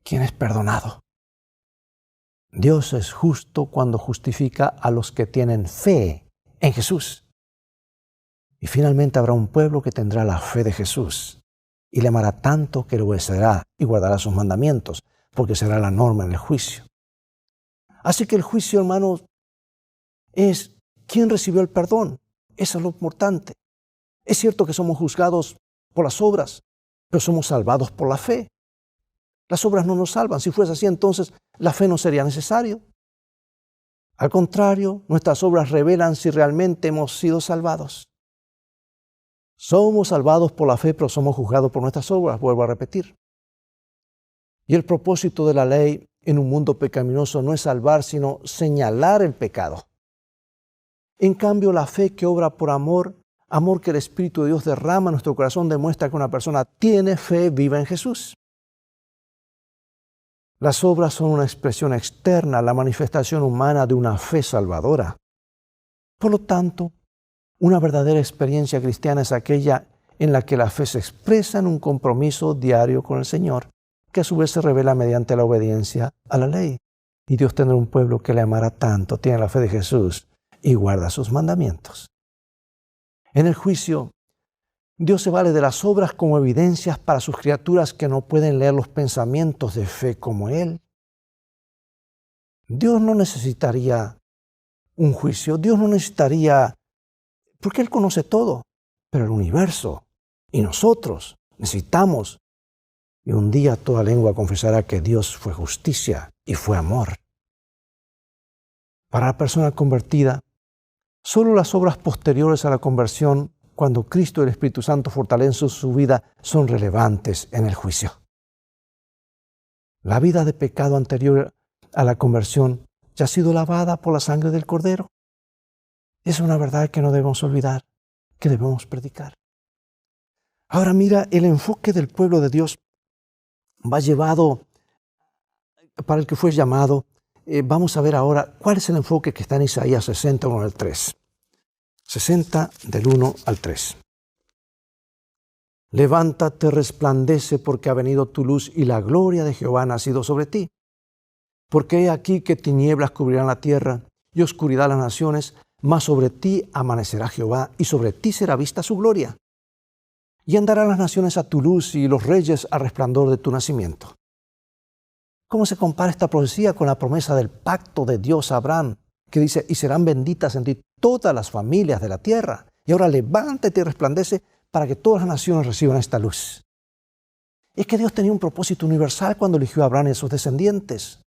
¿quién es perdonado? Dios es justo cuando justifica a los que tienen fe en Jesús. Y finalmente habrá un pueblo que tendrá la fe de Jesús y le amará tanto que le obedecerá y guardará sus mandamientos, porque será la norma en el juicio. Así que el juicio, hermanos, es quién recibió el perdón. Eso es lo importante. Es cierto que somos juzgados por las obras, pero somos salvados por la fe. Las obras no nos salvan. Si fuese así, entonces la fe no sería necesaria. Al contrario, nuestras obras revelan si realmente hemos sido salvados. Somos salvados por la fe, pero somos juzgados por nuestras obras, vuelvo a repetir. Y el propósito de la ley en un mundo pecaminoso no es salvar, sino señalar el pecado. En cambio, la fe que obra por amor que el Espíritu de Dios derrama en nuestro corazón, demuestra que una persona tiene fe viva en Jesús. Las obras son una expresión externa, la manifestación humana de una fe salvadora. Por lo tanto, una verdadera experiencia cristiana es aquella en la que la fe se expresa en un compromiso diario con el Señor, que a su vez se revela mediante la obediencia a la ley. Y Dios tendrá un pueblo que le amará tanto, tiene la fe de Jesús y guarda sus mandamientos. En el juicio, Dios se vale de las obras como evidencias para sus criaturas que no pueden leer los pensamientos de fe como Él. Dios no necesitaría un juicio, Dios no necesitaría, porque Él conoce todo, pero el universo y nosotros necesitamos. Y un día toda lengua confesará que Dios fue justicia y fue amor. Para la persona convertida, solo las obras posteriores a la conversión, cuando Cristo y el Espíritu Santo fortalecen su vida, son relevantes en el juicio. La vida de pecado anterior a la conversión ya ha sido lavada por la sangre del Cordero. Es una verdad que no debemos olvidar, que debemos predicar. Ahora mira, el enfoque del pueblo de Dios va llevado para el que fue llamado, vamos a ver ahora cuál es el enfoque que está en Isaías 60, 1 al 3. 60 del 1 al 3. Levántate, resplandece, porque ha venido tu luz y la gloria de Jehová ha nacido sobre ti. Porque he aquí que tinieblas cubrirán la tierra y oscuridad las naciones, mas sobre ti amanecerá Jehová y sobre ti será vista su gloria. Y andarán las naciones a tu luz y los reyes al resplandor de tu nacimiento. ¿Cómo se compara esta profecía con la promesa del pacto de Dios a Abraham, que dice, y serán benditas en ti todas las familias de la tierra? Y ahora levántate y resplandece para que todas las naciones reciban esta luz. Es que Dios tenía un propósito universal cuando eligió a Abraham y a sus descendientes.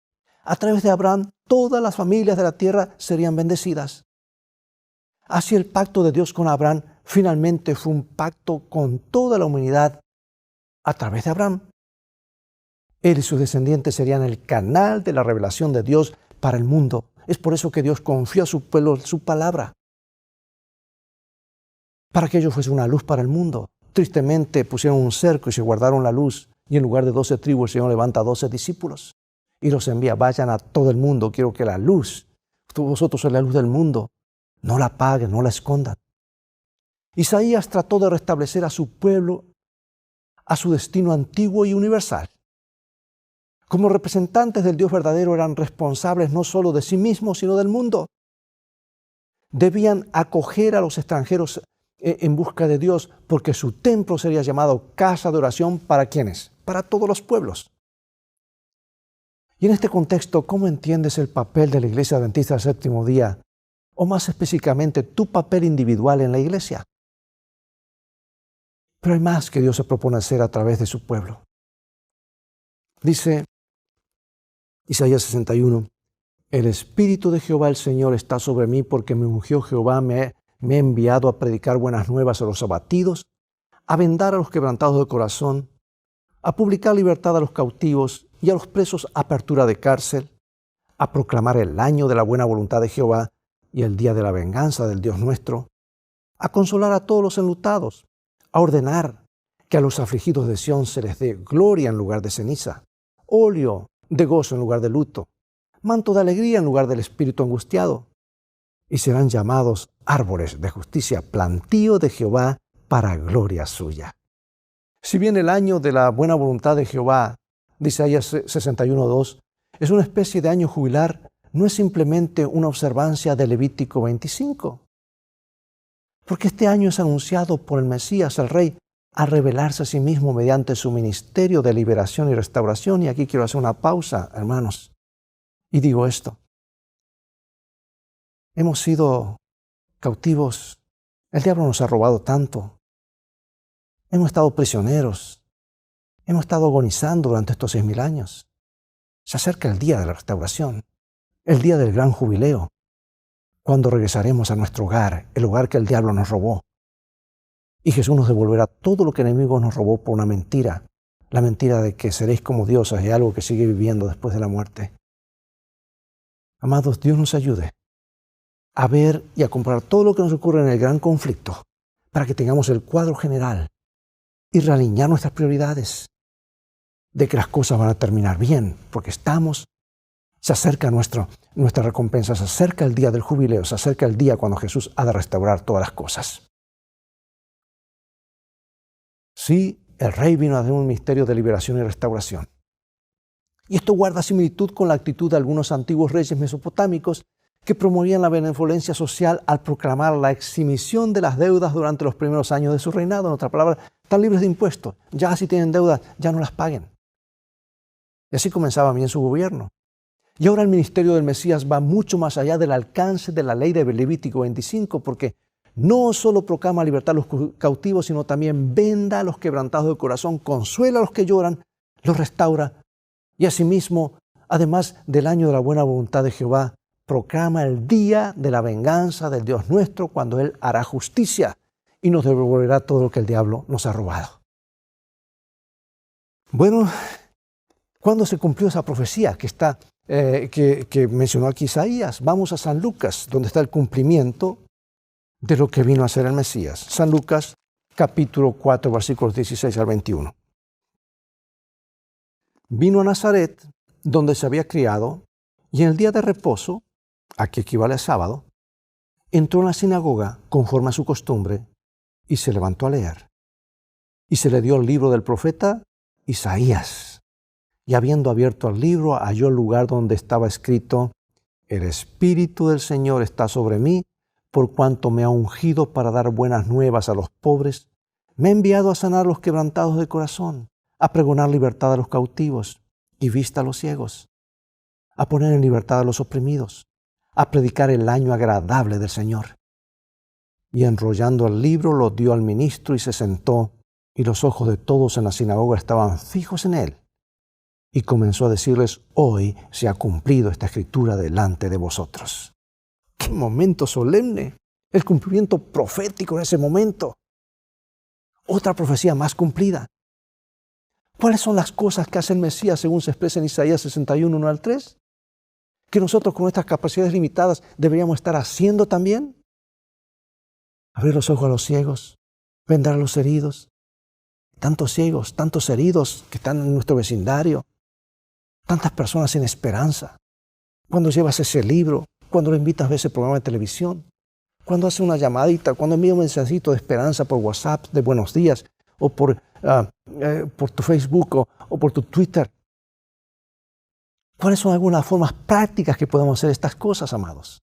A través de Abraham, todas las familias de la tierra serían bendecidas. Así el pacto de Dios con Abraham finalmente fue un pacto con toda la humanidad a través de Abraham. Él y sus descendientes serían el canal de la revelación de Dios para el mundo. Es por eso que Dios confió a su pueblo su palabra, para que ellos fuesen una luz para el mundo. Tristemente pusieron un cerco y se guardaron la luz, y en lugar de 12 tribus el Señor levanta 12 discípulos y los envía, vayan a todo el mundo. Quiero que la luz, vosotros sois la luz del mundo, no la apaguen, no la escondan. Isaías trató de restablecer a su pueblo a su destino antiguo y universal. Como representantes del Dios verdadero eran responsables no solo de sí mismos, sino del mundo. Debían acoger a los extranjeros en busca de Dios, porque su templo sería llamado casa de oración para ¿quiénes? Para todos los pueblos. Y en este contexto, ¿cómo entiendes el papel de la Iglesia Adventista del Séptimo Día? O más específicamente, tu papel individual en la iglesia. Pero hay más que Dios se propone hacer a través de su pueblo. Dice Isaías 61, el Espíritu de Jehová el Señor está sobre mí, porque me ungió Jehová, me ha enviado a predicar buenas nuevas a los abatidos, a vendar a los quebrantados de corazón, a publicar libertad a los cautivos y a los presos apertura de cárcel, a proclamar el año de la buena voluntad de Jehová y el día de la venganza del Dios nuestro, a consolar a todos los enlutados, a ordenar que a los afligidos de Sión se les dé gloria en lugar de ceniza, óleo de gozo en lugar de luto, manto de alegría en lugar del espíritu angustiado, y serán llamados árboles de justicia, plantío de Jehová para gloria suya. Si bien el año de la buena voluntad de Jehová, dice Isaías 61:2, es una especie de año jubilar, no es simplemente una observancia de Levítico 25. Porque este año es anunciado por el Mesías, el Rey, a revelarse a sí mismo mediante su ministerio de liberación y restauración. Y aquí quiero hacer una pausa, hermanos. Y digo esto. Hemos sido cautivos. El diablo nos ha robado tanto. Hemos estado prisioneros. Hemos estado agonizando durante estos 6,000 años. Se acerca el día de la restauración, el día del gran jubileo, cuando regresaremos a nuestro hogar, el hogar que el diablo nos robó. Y Jesús nos devolverá todo lo que el enemigo nos robó por una mentira, la mentira de que seréis como dioses y algo que sigue viviendo después de la muerte. Amados, Dios nos ayude a ver y a comparar todo lo que nos ocurre en el gran conflicto para que tengamos el cuadro general y realinear nuestras prioridades de que las cosas van a terminar bien, porque se acerca nuestra recompensa, se acerca el día del jubileo, se acerca el día cuando Jesús ha de restaurar todas las cosas. Sí, el Rey vino a dar un misterio de liberación y restauración. Y esto guarda similitud con la actitud de algunos antiguos reyes mesopotámicos que promovían la benevolencia social al proclamar la exhibición de las deudas durante los primeros años de su reinado. En otras palabras, están libres de impuestos. Ya si tienen deudas, ya no las paguen. Y así comenzaba bien su gobierno. Y ahora el ministerio del Mesías va mucho más allá del alcance de la ley de Levítico 25, porque no solo proclama libertad a los cautivos, sino también venda a los quebrantados de corazón, consuela a los que lloran, los restaura. Y asimismo, además del año de la buena voluntad de Jehová, proclama el día de la venganza del Dios nuestro, cuando Él hará justicia y nos devolverá todo lo que el diablo nos ha robado. Bueno, ¿cuándo se cumplió esa profecía que mencionó aquí Isaías? Vamos a San Lucas, donde está el cumplimiento de lo que vino a ser el Mesías. San Lucas, capítulo 4, versículos 16 al 21. Vino a Nazaret donde se había criado, y en el día de reposo, a que equivale a sábado, entró en la sinagoga conforme a su costumbre y se levantó a leer. Y se le dio el libro del profeta Isaías. Y habiendo abierto el libro, halló el lugar donde estaba escrito: El Espíritu del Señor está sobre mí, por cuanto me ha ungido para dar buenas nuevas a los pobres. Me ha enviado a sanar a los quebrantados de corazón, a pregonar libertad a los cautivos y vista a los ciegos, a poner en libertad a los oprimidos, a predicar el año agradable del Señor. Y enrollando el libro lo dio al ministro y se sentó, y los ojos de todos en la sinagoga estaban fijos en él. Y comenzó a decirles: hoy se ha cumplido esta escritura delante de vosotros. ¡Qué momento solemne! El cumplimiento profético en ese momento. Otra profecía más cumplida. ¿Cuáles son las cosas que hace el Mesías según se expresa en Isaías 61, 1 al 3? Que nosotros con nuestras capacidades limitadas deberíamos estar haciendo también. Abrir los ojos a los ciegos, vendar a los heridos. Tantos ciegos, tantos heridos que están en nuestro vecindario. Tantas personas sin esperanza. Cuando llevas ese libro, cuando lo invitas a ver ese programa de televisión, cuando haces una llamadita, cuando envías un mensajito de esperanza por WhatsApp, de buenos días, o por tu Facebook o por tu Twitter. ¿Cuáles son algunas formas prácticas que podemos hacer estas cosas, amados?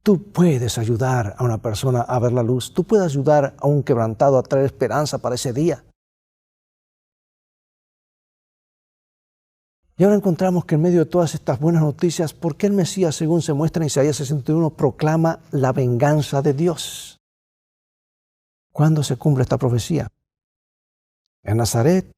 Tú puedes ayudar a una persona a ver la luz. Tú puedes ayudar a un quebrantado a traer esperanza para ese día. Y ahora encontramos que en medio de todas estas buenas noticias, ¿por qué el Mesías, según se muestra en Isaías 61, proclama la venganza de Dios? ¿Cuándo se cumple esta profecía? En Nazaret,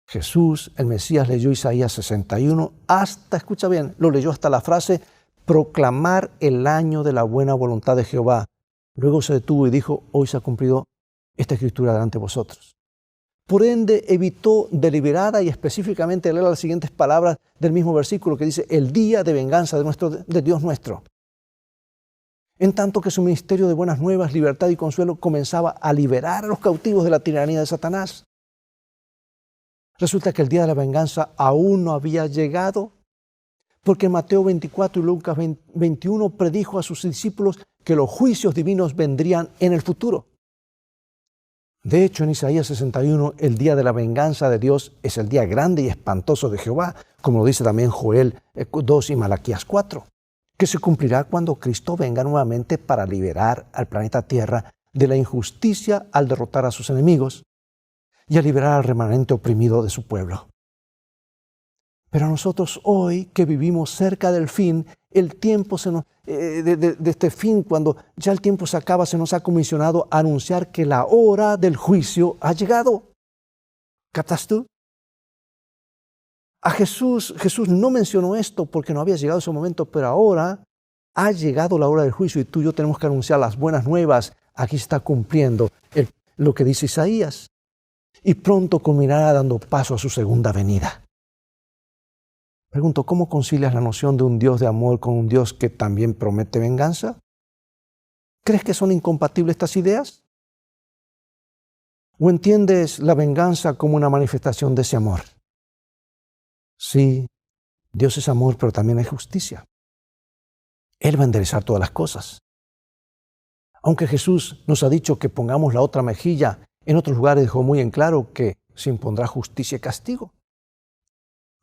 Jesús, el Mesías, leyó Isaías 61 hasta, escucha bien, lo leyó hasta la frase: proclamar el año de la buena voluntad de Jehová. Luego se detuvo y dijo: hoy se ha cumplido esta escritura delante de vosotros. Por ende, evitó deliberada y específicamente leer las siguientes palabras del mismo versículo que dice: el día de venganza de Dios nuestro. En tanto que su ministerio de buenas nuevas, libertad y consuelo comenzaba a liberar a los cautivos de la tiranía de Satanás. Resulta que el día de la venganza aún no había llegado, porque Mateo 24 y Lucas 21 predijo a sus discípulos que los juicios divinos vendrían en el futuro. De hecho, en Isaías 61, el día de la venganza de Dios es el día grande y espantoso de Jehová, como lo dice también Joel 2 y Malaquías 4, que se cumplirá cuando Cristo venga nuevamente para liberar al planeta Tierra de la injusticia al derrotar a sus enemigos y a liberar al remanente oprimido de su pueblo. Pero nosotros hoy, que vivimos cerca del fin, el tiempo de este fin, cuando ya el tiempo se acaba, se nos ha comisionado a anunciar que la hora del juicio ha llegado. ¿Captas tú? A Jesús no mencionó esto porque no había llegado ese momento, pero ahora ha llegado la hora del juicio y tú y yo tenemos que anunciar las buenas nuevas. Aquí se está cumpliendo lo que dice Isaías. Y pronto culminará dando paso a su segunda venida. Pregunto, ¿cómo concilias la noción de un Dios de amor con un Dios que también promete venganza? ¿Crees que son incompatibles estas ideas? ¿O entiendes la venganza como una manifestación de ese amor? Sí, Dios es amor, pero también hay justicia. Él va a enderezar todas las cosas. Aunque Jesús nos ha dicho que pongamos la otra mejilla, en otros lugares dejó muy en claro que se impondrá justicia y castigo.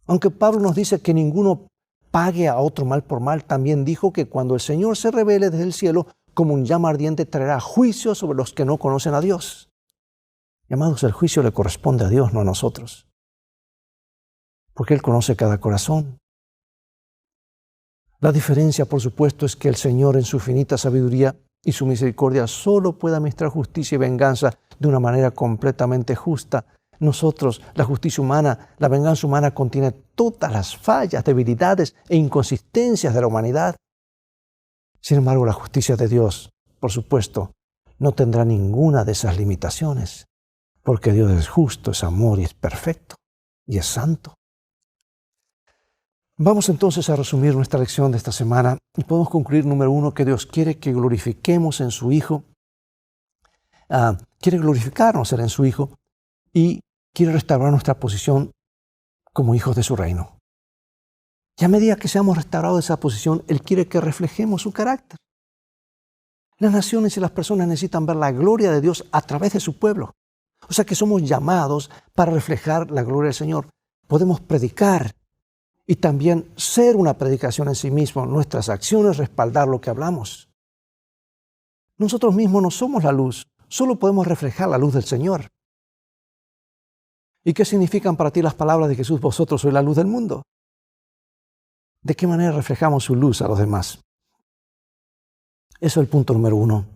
Aunque Pablo nos dice que ninguno pague a otro mal por mal, también dijo que cuando el Señor se revele desde el cielo, como un llama ardiente, traerá juicio sobre los que no conocen a Dios. Y amados, el juicio le corresponde a Dios, no a nosotros. Porque Él conoce cada corazón. La diferencia, por supuesto, es que el Señor en su infinita sabiduría y su misericordia solo puede administrar justicia y venganza de una manera completamente justa. Nosotros, la justicia humana, la venganza humana contiene todas las fallas, debilidades e inconsistencias de la humanidad. Sin embargo, la justicia de Dios, por supuesto, no tendrá ninguna de esas limitaciones, porque Dios es justo, es amor y es perfecto y es santo. Vamos entonces a resumir nuestra lección de esta semana y podemos concluir, número 1, que Dios quiere que glorifiquemos en su Hijo, quiere glorificarnos en su Hijo y quiere restaurar nuestra posición como hijos de su reino. Y a medida que seamos restaurados de esa posición, Él quiere que reflejemos su carácter. Las naciones y las personas necesitan ver la gloria de Dios a través de su pueblo. O sea que somos llamados para reflejar la gloria del Señor. Podemos predicar y también ser una predicación en sí mismo. Nuestras acciones respaldar lo que hablamos. Nosotros mismos no somos la luz, solo podemos reflejar la luz del Señor. ¿Y qué significan para ti las palabras de Jesús? Vosotros sois la luz del mundo. ¿De qué manera reflejamos su luz a los demás? Eso es el punto número 1.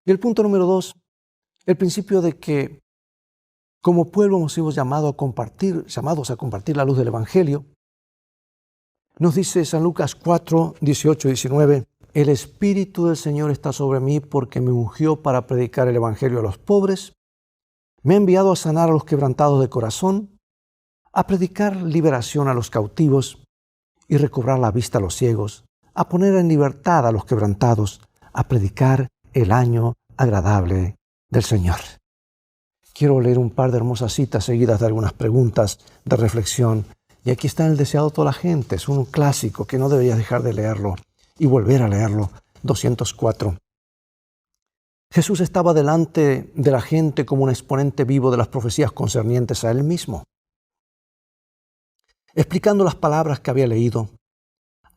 Y el punto número 2, el principio de que como pueblo hemos sido llamados a compartir la luz del Evangelio. Nos dice San Lucas 4, 18 y 19, el Espíritu del Señor está sobre mí porque me ungió para predicar el Evangelio a los pobres, me ha enviado a sanar a los quebrantados de corazón, a predicar liberación a los cautivos y recobrar la vista a los ciegos, a poner en libertad a los quebrantados, a predicar el año agradable del Señor. Quiero leer un par de hermosas citas seguidas de algunas preguntas de reflexión. Y aquí está el deseado de toda la gente. Es un clásico que no deberías dejar de leerlo y volver a leerlo. 204. Jesús estaba delante de la gente como un exponente vivo de las profecías concernientes a Él mismo. Explicando las palabras que había leído,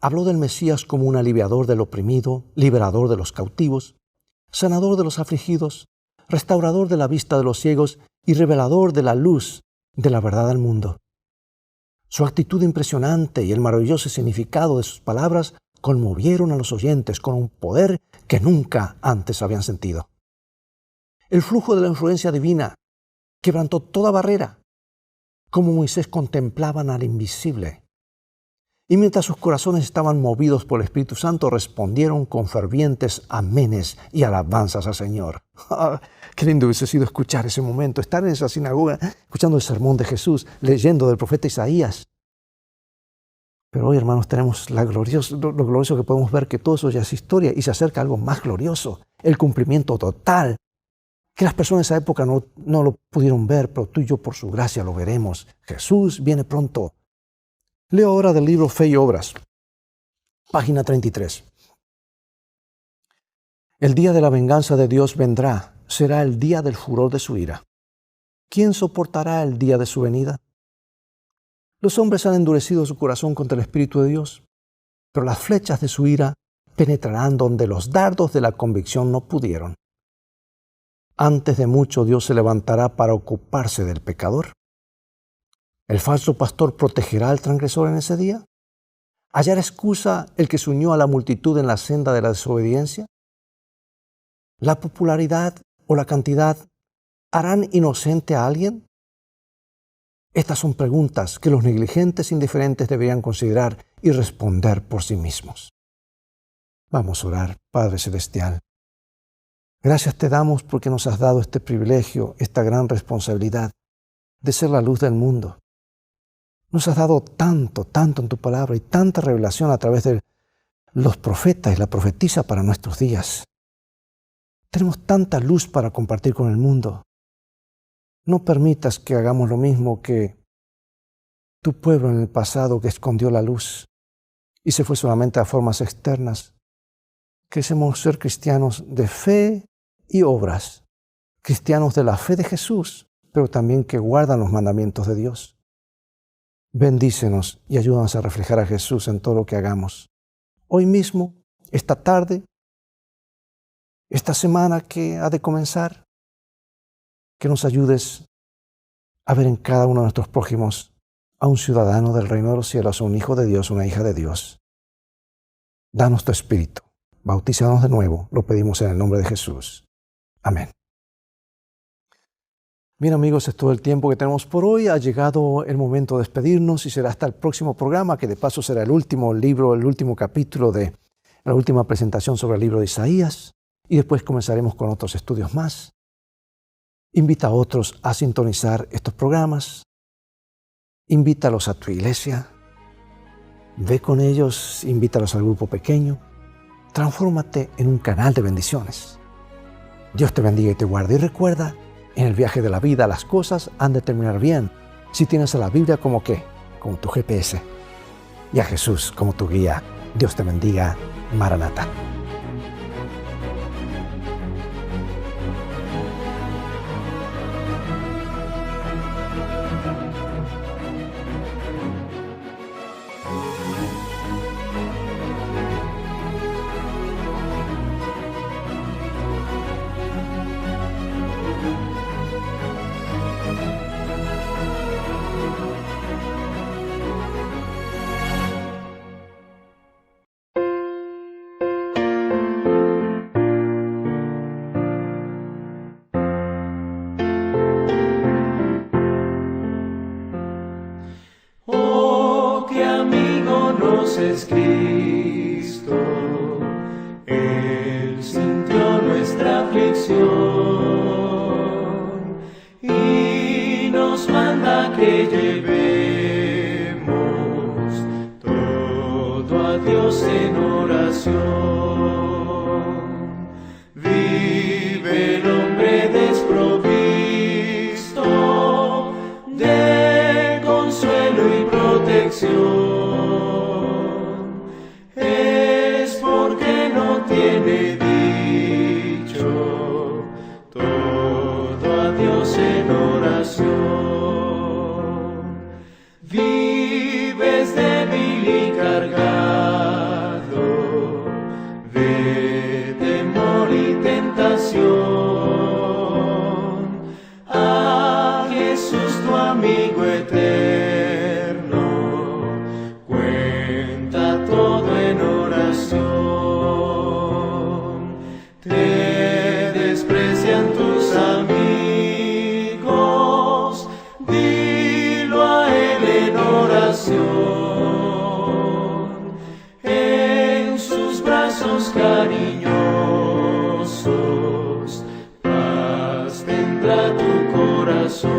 habló del Mesías como un aliviador del oprimido, liberador de los cautivos, sanador de los afligidos, restaurador de la vista de los ciegos y revelador de la luz de la verdad al mundo. Su actitud impresionante y el maravilloso significado de sus palabras conmovieron a los oyentes con un poder que nunca antes habían sentido. El flujo de la influencia divina quebrantó toda barrera, como Moisés contemplaban al invisible. Y mientras sus corazones estaban movidos por el Espíritu Santo, respondieron con fervientes amenes y alabanzas al Señor. Qué lindo hubiese sido escuchar ese momento, estar en esa sinagoga, escuchando el sermón de Jesús, leyendo del profeta Isaías. Pero hoy, hermanos, tenemos lo glorioso que podemos ver que todo eso ya es historia y se acerca a algo más glorioso, el cumplimiento total, que las personas de esa época no lo pudieron ver, pero tú y yo por su gracia lo veremos. Jesús viene pronto. Leo ahora del libro Fe y Obras, página 33. El día de la venganza de Dios vendrá, será el día del furor de su ira. ¿Quién soportará el día de su venida? Los hombres han endurecido su corazón contra el Espíritu de Dios, pero las flechas de su ira penetrarán donde los dardos de la convicción no pudieron. Antes de mucho Dios se levantará para ocuparse del pecador. ¿El falso pastor protegerá al transgresor en ese día? ¿Hallará excusa el que se unió a la multitud en la senda de la desobediencia? ¿La popularidad o la cantidad harán inocente a alguien? Estas son preguntas que los negligentes e indiferentes deberían considerar y responder por sí mismos. Vamos a orar, Padre Celestial. Gracias te damos porque nos has dado este privilegio, esta gran responsabilidad de ser la luz del mundo. Nos has dado tanto en tu palabra y tanta revelación a través de los profetas y la profetisa para nuestros días. Tenemos tanta luz para compartir con el mundo. No permitas que hagamos lo mismo que tu pueblo en el pasado que escondió la luz y se fue solamente a formas externas. Queremos ser cristianos de fe y obras, cristianos de la fe de Jesús, pero también que guardan los mandamientos de Dios. Bendícenos y ayúdanos a reflejar a Jesús en todo lo que hagamos. Hoy mismo, esta tarde, esta semana que ha de comenzar, que nos ayudes a ver en cada uno de nuestros prójimos a un ciudadano del reino de los cielos, a un hijo de Dios, una hija de Dios. Danos tu Espíritu. Bautízanos de nuevo. Lo pedimos en el nombre de Jesús. Amén. Bien, amigos, es todo el tiempo que tenemos por hoy. Ha llegado el momento de despedirnos y será hasta el próximo programa, que de paso será el último libro, el último capítulo de la última presentación sobre el libro de Isaías. Y después comenzaremos con otros estudios más. Invita a otros a sintonizar estos programas. Invítalos a tu iglesia. Ve con ellos, invítalos al grupo pequeño. Transfórmate en un canal de bendiciones. Dios te bendiga y te guarde. Y recuerda, en el viaje de la vida las cosas han de terminar bien si tienes a la Biblia como qué, como tu GPS, y a Jesús como tu guía. Dios te bendiga. Maranata. Es Cristo, Él sintió nuestra aflicción y nos manda que llevemos todo a Dios en oración. Vive el hombre desprovisto de consuelo y protección. Tiene dicho todo a Dios en oración. Vives débil y cargado de temor y tentación. A Jesús tu amigo eterno cuenta todo en oración. Te desprecian tus amigos, dilo a Él en oración. En sus brazos cariñosos, paz tendrá tu corazón.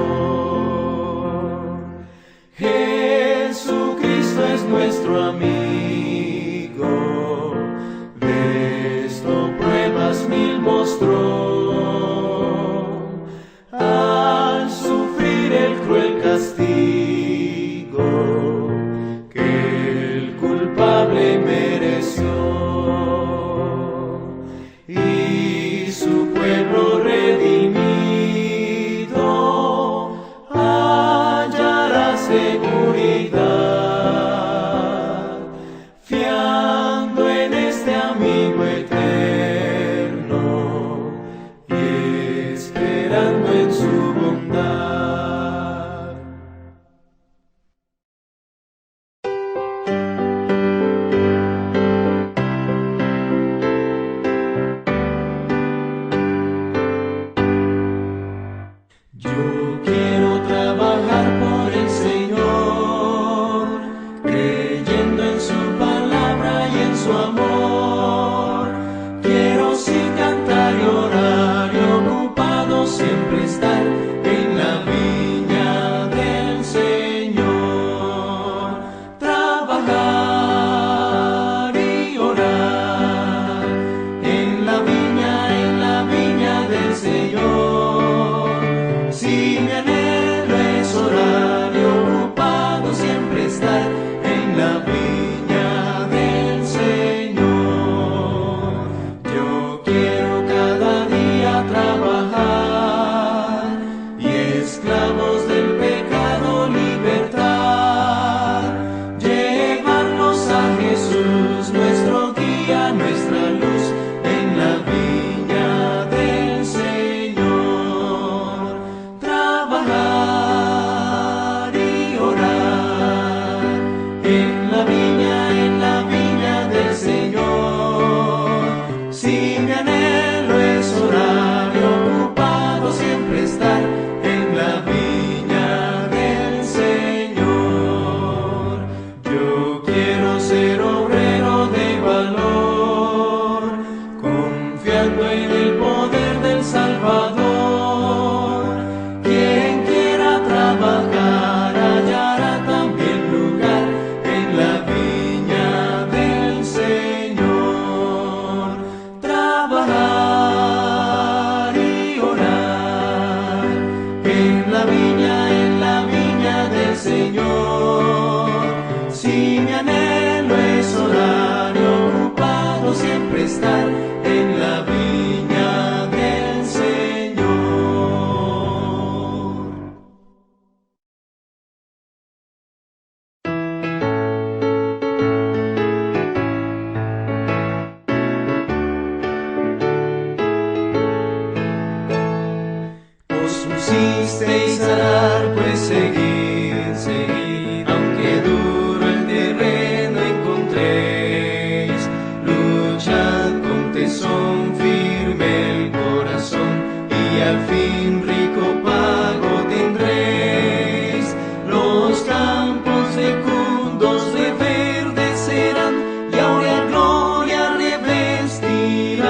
de seguir, seguir, aunque duro el terreno encontréis, luchad con tesón, firme el corazón, y al fin rico pago tendréis. Los campos fecundos reverdecerán, y ahora gloria revestirán.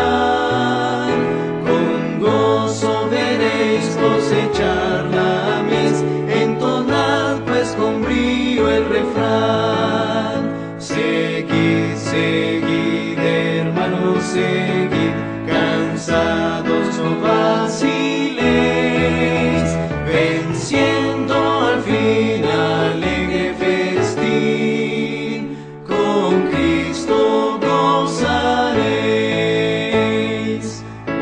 Con gozo veréis cosechar la mies, entonad pues con brío el refrán. Seguid, seguid, hermanos, seguid, cansados no vaciléis, venciendo al fin alegre festín, con Cristo gozaréis.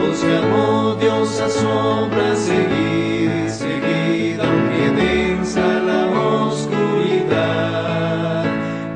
Os llamó Dios a su obra, seguid, seguid, aunque densa la oscuridad.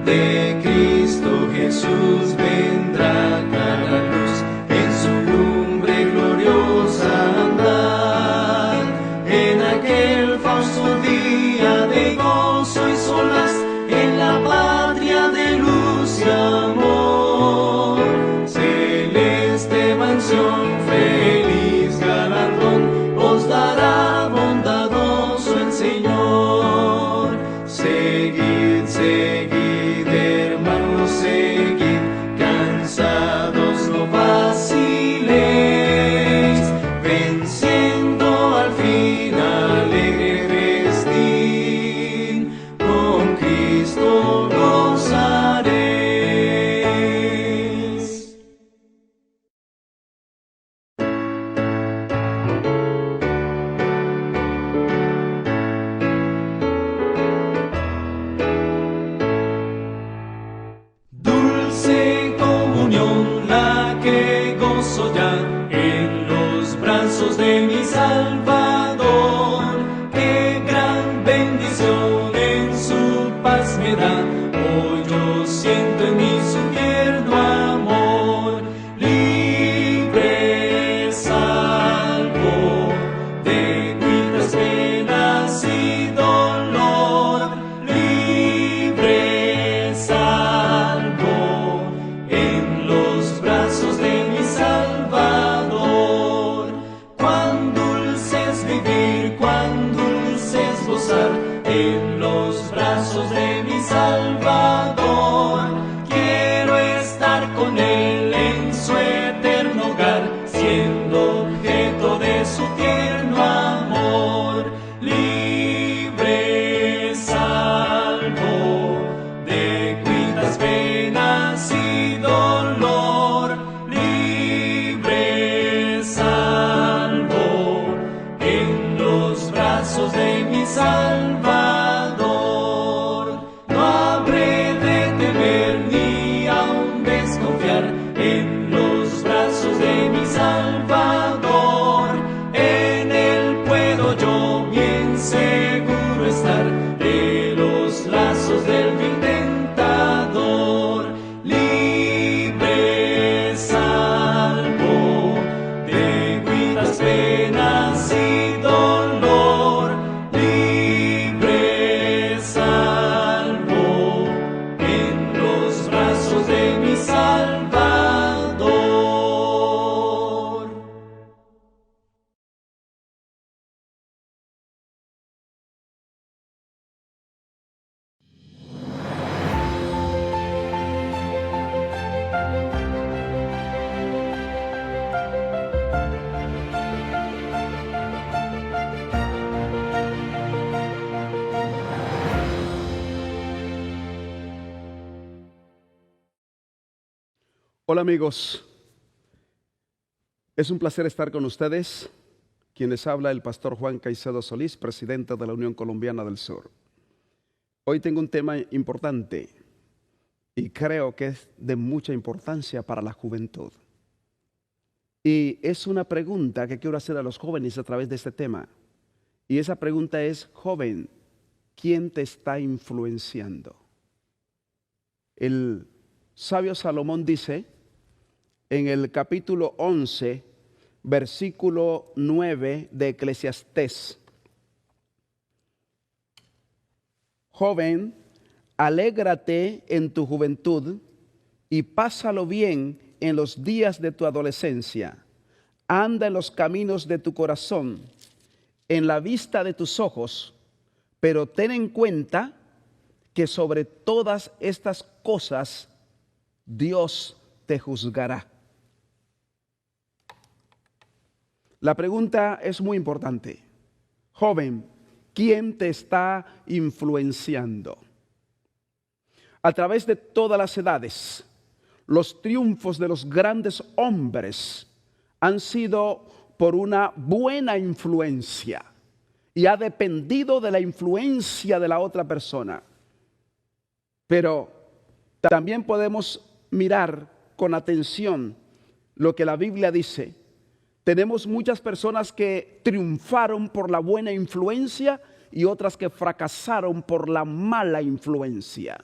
De Cristo Jesús vendrá cada luz, en su lumbre gloriosa andad. En aquel fausto día de gozo y solaz, en la patria de luz y amor, celeste mansión, feliz galardón, os dará bondadoso el Señor. Seguid, seguid, hermanos, seguid, cansados no vaciléis, venciendo al fin alegre festín, con Cristo gozaréis. Dulce comunión la que gozo ya en los brazos de mi Salvador. Qué gran bendición en su paz me da. Hoy yo siento en mí su tierno amor. Libre, salvo de cuitas, penas y dolor. Libre, salvo en los brazos de mi Salvador. Cuán dulce es vivir, cuán dulce es gozar en los brazos de mi Salvador. Quiero estar con él en su eterno hogar, siendo objeto de su tierno amor. Libre, salvo de cuitas, penas y dolor. Libre, salvo en los brazos de mi Salvador. No habré de temer ni aun desconfiar en los brazos de mi Salvador. En él puedo yo bien seguro estar de los lazos del vil tentador. Libre, salvo de cuitas, penas y dolor. Libre, salvo en los brazos de mi Salvador. Hola amigos, es un placer estar con ustedes. Quien les habla, el pastor Juan Caicedo Solís, presidente de la Unión Colombiana del Sur. Hoy tengo un tema importante y creo que es de mucha importancia para la juventud. Y es una pregunta que quiero hacer a los jóvenes a través de este tema. Y esa pregunta es: joven, ¿quién te está influenciando? El sabio Salomón dice en el capítulo 11, versículo 9 de Eclesiastés: Joven, alégrate en tu juventud y pásalo bien en los días de tu adolescencia. Anda en los caminos de tu corazón, en la vista de tus ojos, pero ten en cuenta que sobre todas estas cosas Dios te juzgará. La pregunta es muy importante. Joven, ¿quién te está influenciando? A través de todas las edades, los triunfos de los grandes hombres han sido por una buena influencia y ha dependido de la influencia de la otra persona. Pero también podemos mirar con atención lo que la Biblia dice. Tenemos muchas personas que triunfaron por la buena influencia y otras que fracasaron por la mala influencia.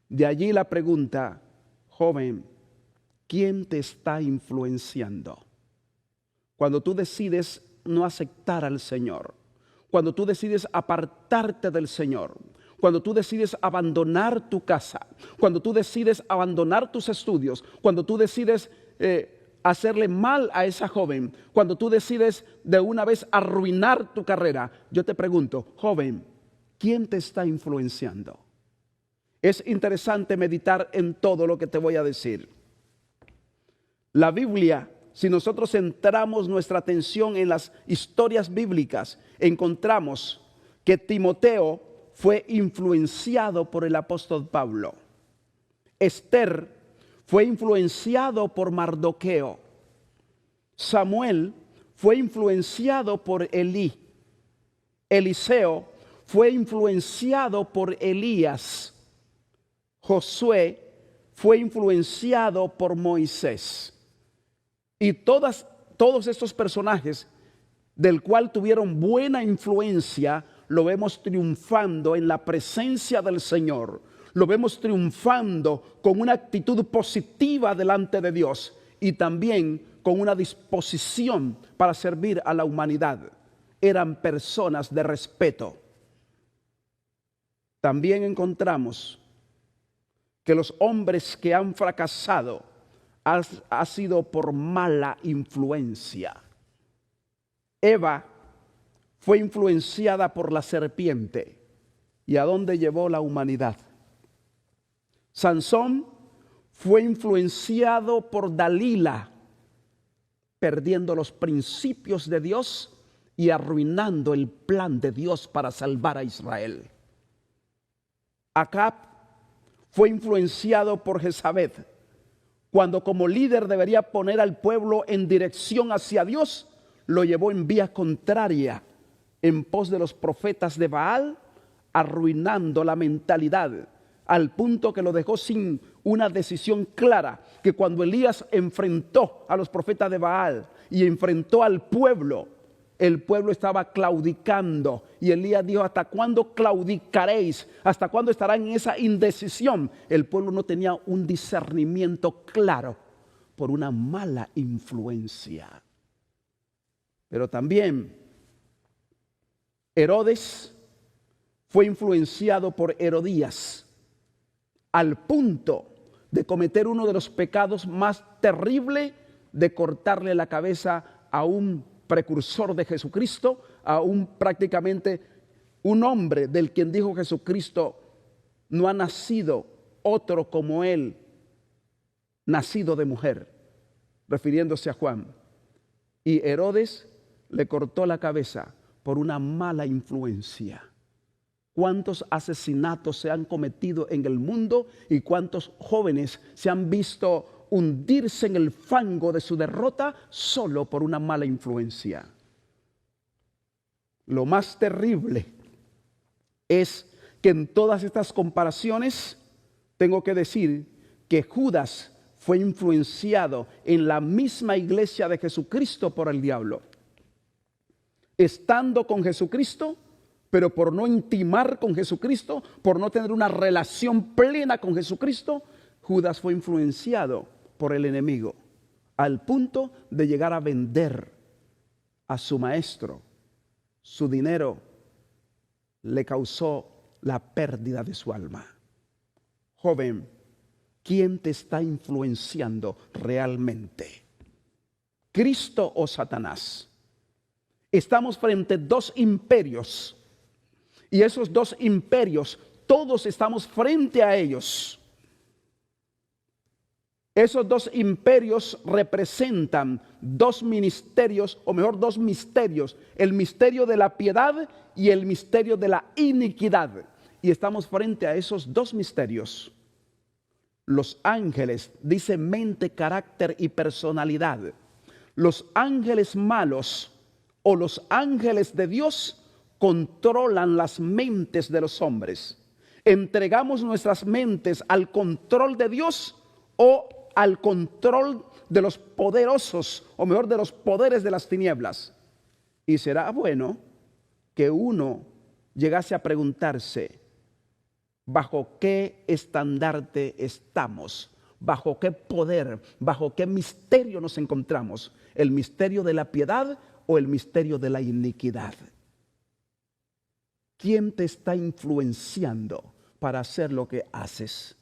De allí la pregunta, joven, ¿quién te está influenciando? Cuando tú decides no aceptar al Señor, cuando tú decides apartarte del Señor, cuando tú decides abandonar tu casa, cuando tú decides abandonar tus estudios, cuando tú decides hacerle mal a esa joven, cuando tú decides de una vez arruinar tu carrera, yo te pregunto, joven, ¿quién te está influenciando? Es interesante meditar en todo lo que te voy a decir. La Biblia, si nosotros centramos nuestra atención en las historias bíblicas, encontramos que Timoteo fue influenciado por el apóstol Pablo. Esther fue influenciado por Mardoqueo. Samuel fue influenciado por Elí. Eliseo fue influenciado por Elías. Josué fue influenciado por Moisés. Y todos estos personajes del cual tuvieron buena influencia, lo vemos triunfando en la presencia del Señor. Lo vemos triunfando con una actitud positiva delante de Dios y también con una disposición para servir a la humanidad. Eran personas de respeto. También encontramos que los hombres que han fracasado ha sido por mala influencia. Eva fue influenciada por la serpiente. ¿Y a dónde llevó la humanidad? Sansón fue influenciado por Dalila, perdiendo los principios de Dios y arruinando el plan de Dios para salvar a Israel. Acab fue influenciado por Jezabel, cuando como líder debería poner al pueblo en dirección hacia Dios, lo llevó en vía contraria, en pos de los profetas de Baal, arruinando la mentalidad, al punto que lo dejó sin una decisión clara, que cuando Elías enfrentó a los profetas de Baal y enfrentó al pueblo, el pueblo estaba claudicando y Elías dijo, ¿hasta cuándo claudicaréis? ¿Hasta cuándo estarán en esa indecisión? El pueblo no tenía un discernimiento claro por una mala influencia. Pero también Herodes fue influenciado por Herodías al punto de cometer uno de los pecados más terribles de cortarle la cabeza a un precursor de Jesucristo, a prácticamente un hombre del quien dijo Jesucristo, no ha nacido otro como él, nacido de mujer, refiriéndose a Juan. Y Herodes le cortó la cabeza por una mala influencia. ¿Cuántos asesinatos se han cometido en el mundo y cuántos jóvenes se han visto hundirse en el fango de su derrota solo por una mala influencia? Lo más terrible es que en todas estas comparaciones tengo que decir que Judas fue influenciado en la misma iglesia de Jesucristo por el diablo. Estando con Jesucristo, pero por no intimar con Jesucristo, por no tener una relación plena con Jesucristo, Judas fue influenciado por el enemigo, al punto de llegar a vender a su maestro. Su dinero le causó la pérdida de su alma. Joven, ¿quién te está influenciando realmente? ¿Cristo o Satanás? Estamos frente a dos imperios. Y esos dos imperios, todos estamos frente a ellos. Esos dos imperios representan dos ministerios, o mejor, dos misterios. El misterio de la piedad y el misterio de la iniquidad. Y estamos frente a esos dos misterios. Los ángeles, dice mente, carácter y personalidad. Los ángeles malos o los ángeles de Dios controlan las mentes de los hombres. Entregamos nuestras mentes al control de Dios o al control de los poderosos, o mejor, de los poderes de las tinieblas. Y será bueno que uno llegase a preguntarse, ¿bajo qué estandarte estamos? ¿Bajo qué poder? ¿Bajo qué misterio nos encontramos? ¿El misterio de la piedad o el misterio de la iniquidad? ¿Quién te está influenciando para hacer lo que haces?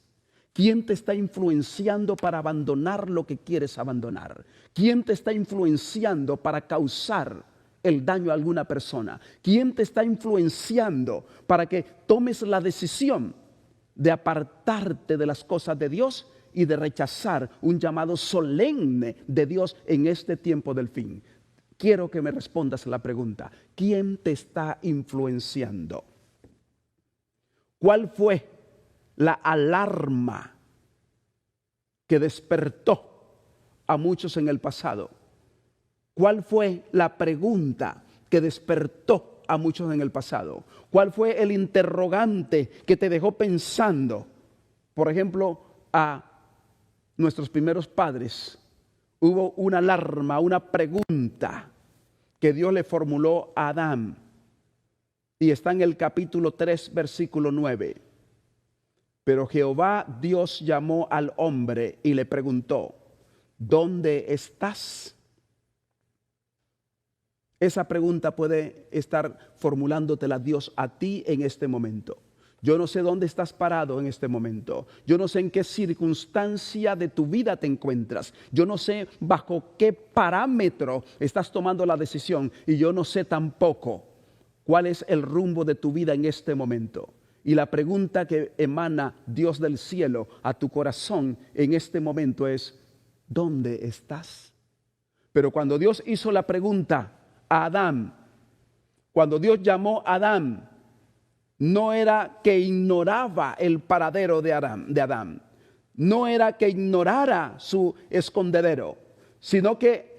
¿Quién te está influenciando para abandonar lo que quieres abandonar? ¿Quién te está influenciando para causar el daño a alguna persona? ¿Quién te está influenciando para que tomes la decisión de apartarte de las cosas de Dios y de rechazar un llamado solemne de Dios en este tiempo del fin? Quiero que me respondas la pregunta: ¿quién te está influenciando? ¿Cuál fue la alarma que despertó a muchos en el pasado? ¿Cuál fue la pregunta que despertó a muchos en el pasado? ¿Cuál fue el interrogante que te dejó pensando? Por ejemplo, a nuestros primeros padres hubo una alarma, una pregunta que Dios le formuló a Adán. Y está en el capítulo 3, versículo 9. Pero Jehová Dios llamó al hombre y le preguntó, ¿dónde estás? Esa pregunta puede estar formulándotela Dios a ti en este momento. Yo no sé dónde estás parado en este momento. Yo no sé en qué circunstancia de tu vida te encuentras. Yo no sé bajo qué parámetro estás tomando la decisión. Y yo no sé tampoco cuál es el rumbo de tu vida en este momento. Y la pregunta que emana Dios del cielo a tu corazón en este momento es, ¿dónde estás? Pero cuando Dios hizo la pregunta a Adán, cuando Dios llamó a Adán, no era que ignoraba el paradero de Adán, no era que ignorara su escondedero, sino que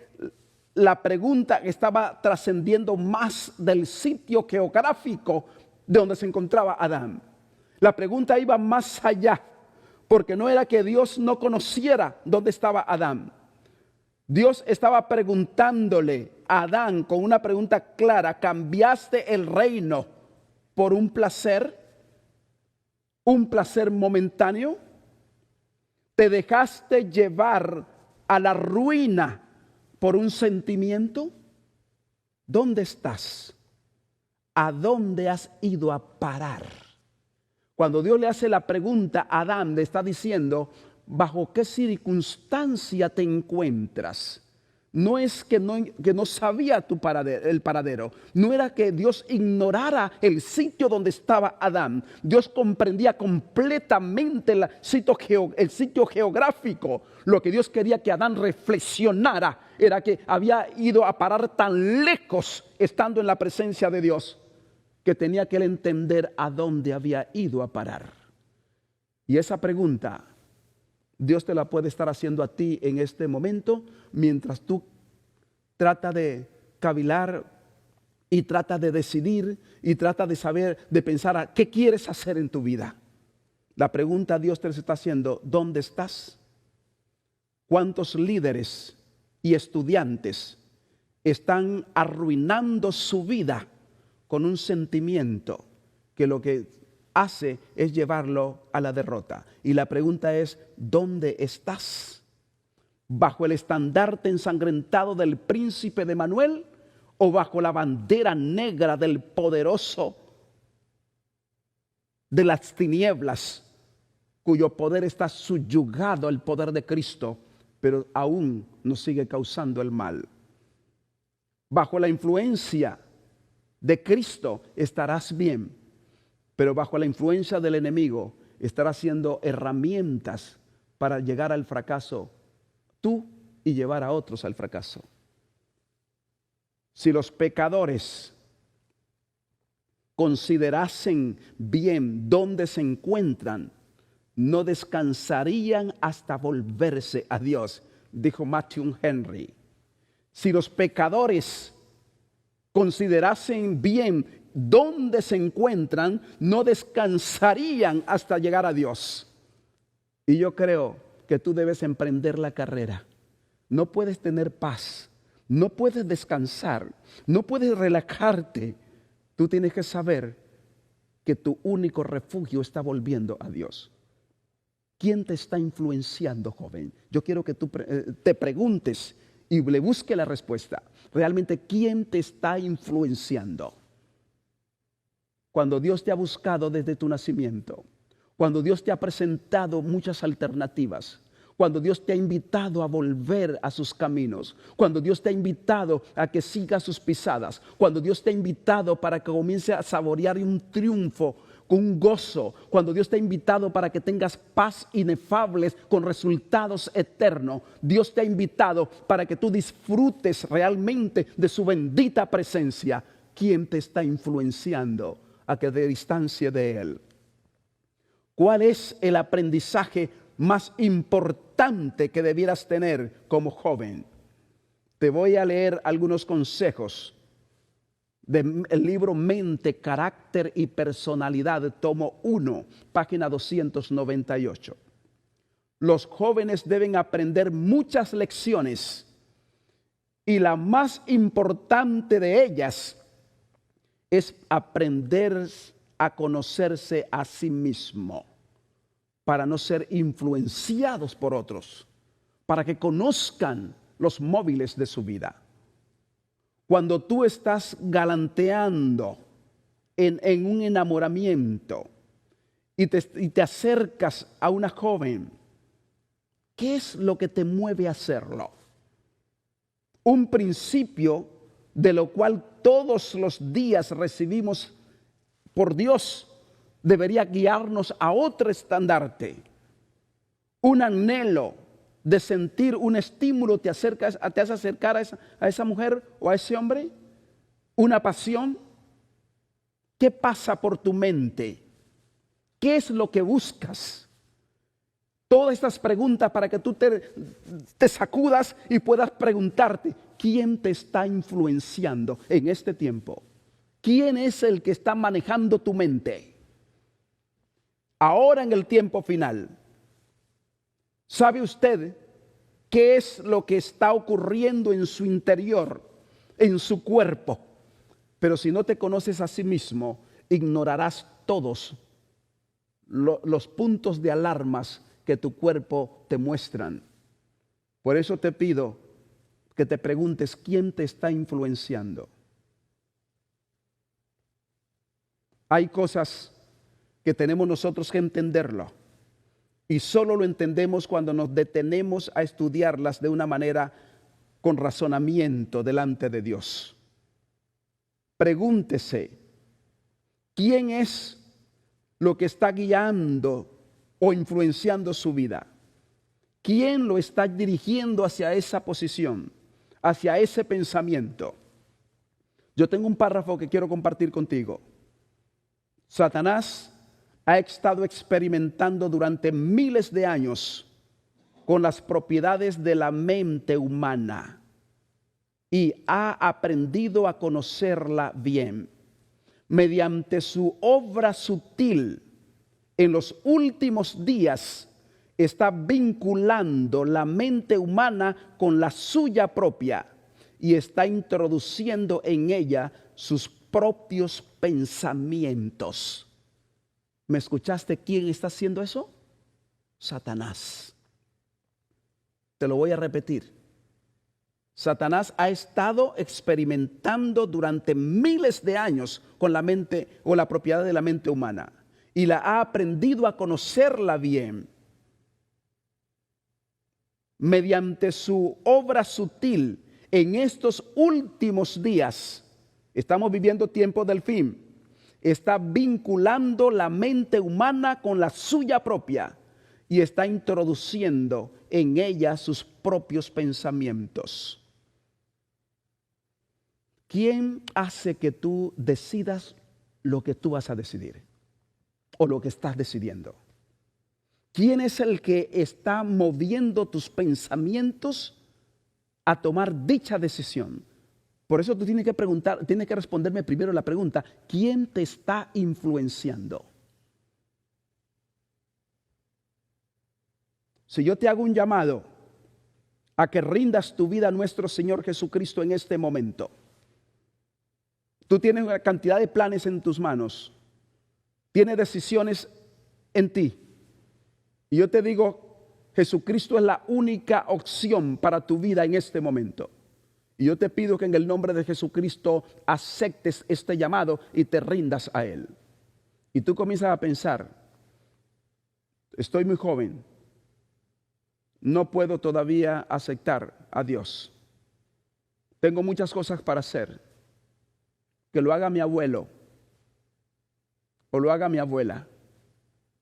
la pregunta estaba trascendiendo más del sitio geográfico de donde se encontraba Adán. La pregunta iba más allá, porque no era que Dios no conociera dónde estaba Adán. Dios estaba preguntándole a Adán con una pregunta clara: ¿cambiaste el reino por un placer momentáneo? ¿Te dejaste llevar a la ruina por un sentimiento? ¿Dónde estás? ¿A dónde has ido a parar? Cuando Dios le hace la pregunta a Adán, le está diciendo, ¿bajo qué circunstancia te encuentras? No es que no sabía el paradero. No era que Dios ignorara el sitio donde estaba Adán. Dios comprendía completamente el sitio geográfico. Lo que Dios quería que Adán reflexionara era que había ido a parar tan lejos estando en la presencia de Dios, que tenía que él entender a dónde había ido a parar. Y esa pregunta Dios te la puede estar haciendo a ti en este momento, mientras tú trata de cavilar y trata de decidir y trata de saber, de pensar a qué quieres hacer en tu vida. La pregunta Dios te está haciendo: ¿dónde estás? ¿Cuántos líderes y estudiantes están arruinando su vida con un sentimiento que lo que hace es llevarlo a la derrota? Y la pregunta es: ¿dónde estás? ¿Bajo el estandarte ensangrentado del príncipe de Manuel o bajo la bandera negra del poderoso de las tinieblas, cuyo poder está subyugado al poder de Cristo, pero aún nos sigue causando el mal. Bajo la influencia de Cristo estarás bien, pero bajo la influencia del enemigo estarás siendo herramientas para llegar al fracaso tú y llevar a otros al fracaso. Si los pecadores considerasen bien dónde se encuentran, no descansarían hasta volverse a Dios, dijo Matthew Henry. Si los pecadores considerasen bien dónde se encuentran, no descansarían hasta llegar a Dios. Y yo creo que tú debes emprender la carrera. No puedes tener paz, no puedes descansar, no puedes relajarte. Tú tienes que saber que tu único refugio está volviendo a Dios. ¿Quién te está influenciando, joven? Yo quiero que tú te preguntes y le busques la respuesta. Realmente, ¿quién te está influenciando? Cuando Dios te ha buscado desde tu nacimiento, cuando Dios te ha presentado muchas alternativas, cuando Dios te ha invitado a volver a sus caminos, cuando Dios te ha invitado a que sigas sus pisadas, cuando Dios te ha invitado para que comience a saborear un triunfo con un gozo, cuando Dios te ha invitado para que tengas paz inefables con resultados eternos, Dios te ha invitado para que tú disfrutes realmente de su bendita presencia. ¿Quién te está influenciando a que te distancie de Él? ¿Cuál es el aprendizaje más importante que debieras tener como joven? Te voy a leer algunos consejos del libro Mente, Carácter y Personalidad, tomo 1, página 298. Los jóvenes deben aprender muchas lecciones y la más importante de ellas es aprender a conocerse a sí mismo, para no ser influenciados por otros, para que conozcan los móviles de su vida. Cuando tú estás galanteando en un enamoramiento y te acercas a una joven, ¿qué es lo que te mueve a hacerlo? Un principio de lo cual todos los días recibimos por Dios debería guiarnos a otro estandarte. Un anhelo de sentir un estímulo te hace acercar a esa mujer o a ese hombre. Una pasión. ¿Qué pasa por tu mente? ¿Qué es lo que buscas? Todas estas preguntas para que tú te sacudas y puedas preguntarte, ¿quién te está influenciando en este tiempo? ¿Quién es el que está manejando tu mente? Ahora en el tiempo final, ¿sabe usted qué es lo que está ocurriendo en su interior, en su cuerpo? Pero si no te conoces a sí mismo, ignorarás todos los puntos de alarmas que tu cuerpo te muestran. Por eso te pido que te preguntes, ¿quién te está influenciando? Hay cosas que tenemos nosotros que entenderlo. Y solo lo entendemos cuando nos detenemos a estudiarlas de una manera con razonamiento delante de Dios. Pregúntese, ¿quién es lo que está guiando o influenciando su vida? ¿Quién lo está dirigiendo hacia esa posición, hacia ese pensamiento? Yo tengo un párrafo que quiero compartir contigo. Satanás ha estado experimentando durante miles de años con las propiedades de la mente humana y ha aprendido a conocerla bien. Mediante su obra sutil, en los últimos días, está vinculando la mente humana con la suya propia y está introduciendo en ella sus propios pensamientos. ¿Me escuchaste? ¿Quién está haciendo eso? Satanás. Te lo voy a repetir. Satanás ha estado experimentando durante miles de años con la mente o la propiedad de la mente humana y la ha aprendido a conocerla bien. Mediante su obra sutil en estos últimos días, estamos viviendo tiempos del fin, está vinculando la mente humana con la suya propia y está introduciendo en ella sus propios pensamientos. ¿Quién hace que tú decidas lo que tú vas a decidir o lo que estás decidiendo? ¿Quién es el que está moviendo tus pensamientos a tomar dicha decisión? Por eso tú tienes que responderme primero la pregunta: ¿quién te está influenciando? Si yo te hago un llamado a que rindas tu vida a nuestro Señor Jesucristo en este momento, tú tienes una cantidad de planes en tus manos, tienes decisiones en ti. Y yo te digo, Jesucristo es la única opción para tu vida en este momento. Y yo te pido que en el nombre de Jesucristo aceptes este llamado y te rindas a Él. Y tú comienzas a pensar: estoy muy joven, no puedo todavía aceptar a Dios. Tengo muchas cosas para hacer. Que lo haga mi abuelo o lo haga mi abuela.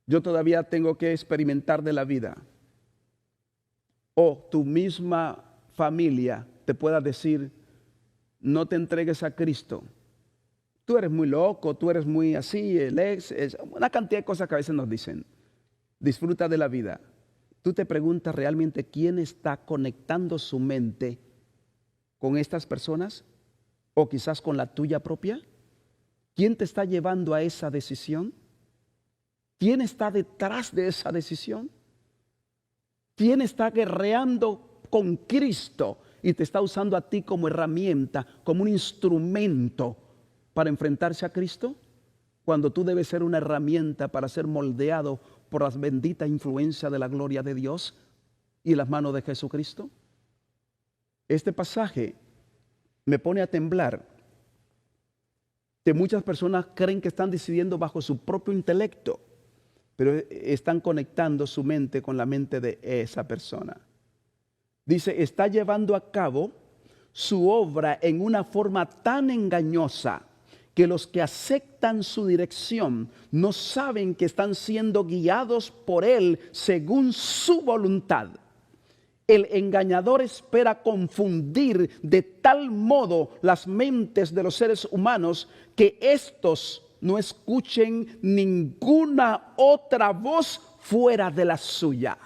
Yo todavía tengo que experimentar de la vida. O tu misma familia te pueda decir: no te entregues a Cristo. Tú eres muy loco, tú eres muy así, una cantidad de cosas que a veces nos dicen. Disfruta de la vida. Tú te preguntas realmente quién está conectando su mente con estas personas o quizás con la tuya propia. ¿Quién te está llevando a esa decisión? ¿Quién está detrás de esa decisión? ¿Quién está guerreando con Cristo y te está usando a ti como herramienta, como un instrumento para enfrentarse a Cristo? Cuando tú debes ser una herramienta para ser moldeado por la bendita influencia de la gloria de Dios y las manos de Jesucristo. Este pasaje me pone a temblar que muchas personas creen que están decidiendo bajo su propio intelecto, pero están conectando su mente con la mente de esa persona. Dice, está llevando a cabo su obra en una forma tan engañosa que los que aceptan su dirección no saben que están siendo guiados por Él según su voluntad. El engañador espera confundir de tal modo las mentes de los seres humanos que éstos no escuchen ninguna otra voz fuera de la suya.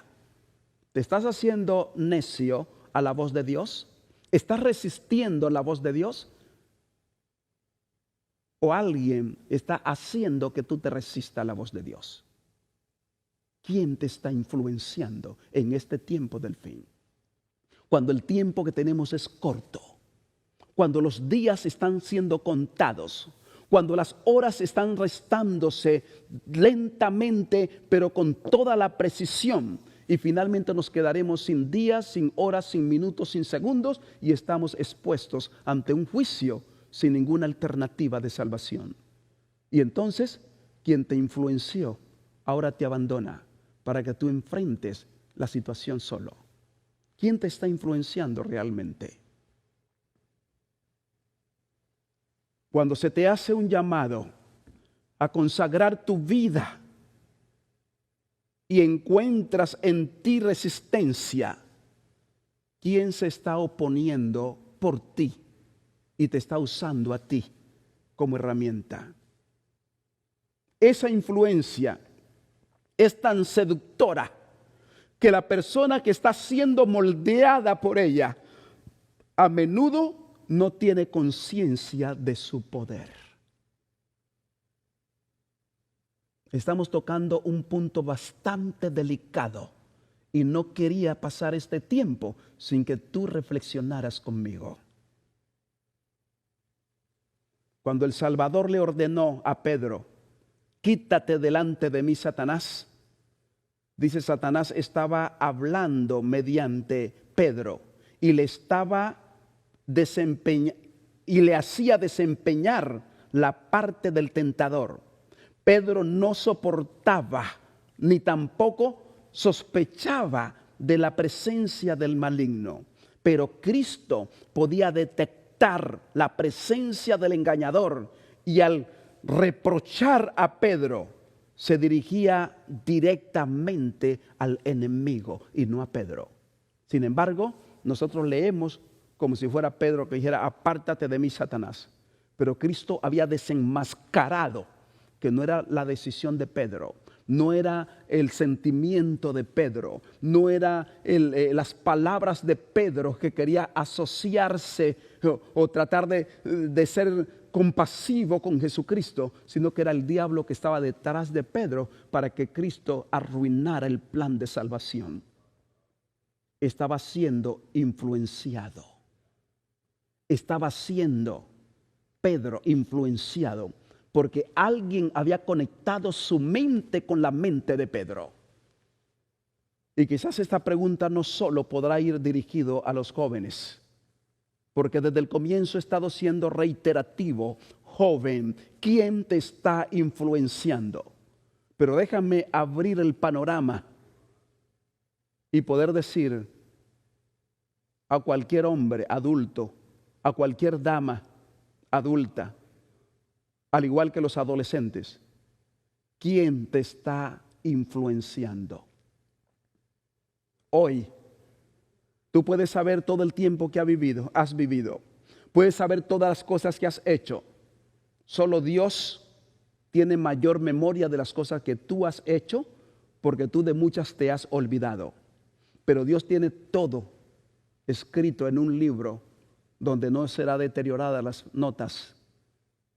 ¿Te estás haciendo necio a la voz de Dios? ¿Estás resistiendo la voz de Dios? ¿O alguien está haciendo que tú te resistas a la voz de Dios? ¿Quién te está influenciando en este tiempo del fin? Cuando el tiempo que tenemos es corto, cuando los días están siendo contados, cuando las horas están restándose lentamente, pero con toda la precisión, y finalmente nos quedaremos sin días, sin horas, sin minutos, sin segundos, y estamos expuestos ante un juicio sin ninguna alternativa de salvación. Y entonces, quien te influenció ahora te abandona para que tú enfrentes la situación solo. ¿Quién te está influenciando realmente? Cuando se te hace un llamado a consagrar tu vida y encuentras en ti resistencia, ¿quién se está oponiendo por ti y te está usando a ti como herramienta? Esa influencia es tan seductora que la persona que está siendo moldeada por ella a menudo no tiene conciencia de su poder. Estamos tocando un punto bastante delicado y no quería pasar este tiempo sin que tú reflexionaras conmigo. Cuando el Salvador le ordenó a Pedro, quítate delante de mí, Satanás, dice, Satanás estaba hablando mediante Pedro y le hacía desempeñar la parte del tentador. Pedro no soportaba ni tampoco sospechaba de la presencia del maligno, pero Cristo podía detectar la presencia del engañador y al reprochar a Pedro se dirigía directamente al enemigo y no a Pedro. Sin embargo, nosotros leemos como si fuera Pedro que dijera: apártate de mí, Satanás. Pero Cristo había desenmascarado que no era la decisión de Pedro, no era el sentimiento de Pedro, no era las palabras de Pedro que quería asociarse o tratar de ser compasivo con Jesucristo, sino que era el diablo que estaba detrás de Pedro para que Cristo arruinara el plan de salvación. Estaba siendo influenciado. Estaba siendo Pedro influenciado porque alguien había conectado su mente con la mente de Pedro. Y quizás esta pregunta no solo podrá ir dirigido a los jóvenes, porque desde el comienzo he estado siendo reiterativo. Joven, ¿quién te está influenciando? Pero déjame abrir el panorama y poder decir a cualquier hombre adulto, a cualquier dama adulta, al igual que los adolescentes, ¿quién te está influenciando? Hoy, tú puedes saber todo el tiempo que has vivido. Puedes saber todas las cosas que has hecho. Solo Dios tiene mayor memoria de las cosas que tú has hecho, porque tú de muchas te has olvidado. Pero Dios tiene todo escrito en un libro donde no será deteriorada las notas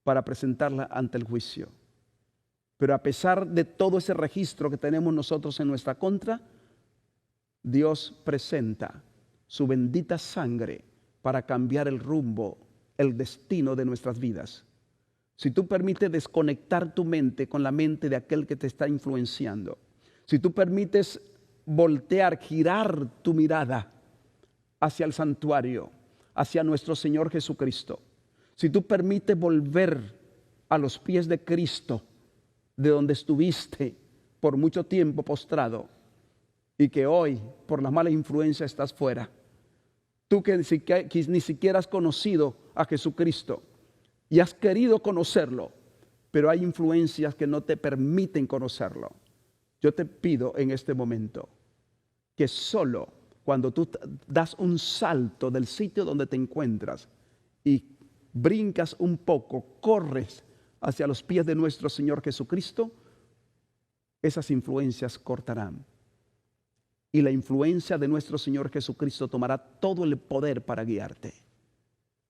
para presentarla ante el juicio. Pero a pesar de todo ese registro que tenemos nosotros en nuestra contra, Dios presenta su bendita sangre para cambiar el rumbo, el destino de nuestras vidas. Si tú permites desconectar tu mente con la mente de aquel que te está influenciando, si tú permites voltear, girar tu mirada hacia el santuario, hacia nuestro Señor Jesucristo, si tú permites volver a los pies de Cristo, de donde estuviste por mucho tiempo postrado, y que hoy por la mala influencia estás fuera, tú que ni siquiera has conocido a Jesucristo y has querido conocerlo, pero hay influencias que no te permiten conocerlo. Yo te pido en este momento que solo cuando tú das un salto del sitio donde te encuentras y brincas un poco, corres hacia los pies de nuestro Señor Jesucristo, esas influencias cortarán. Y la influencia de nuestro Señor Jesucristo tomará todo el poder para guiarte.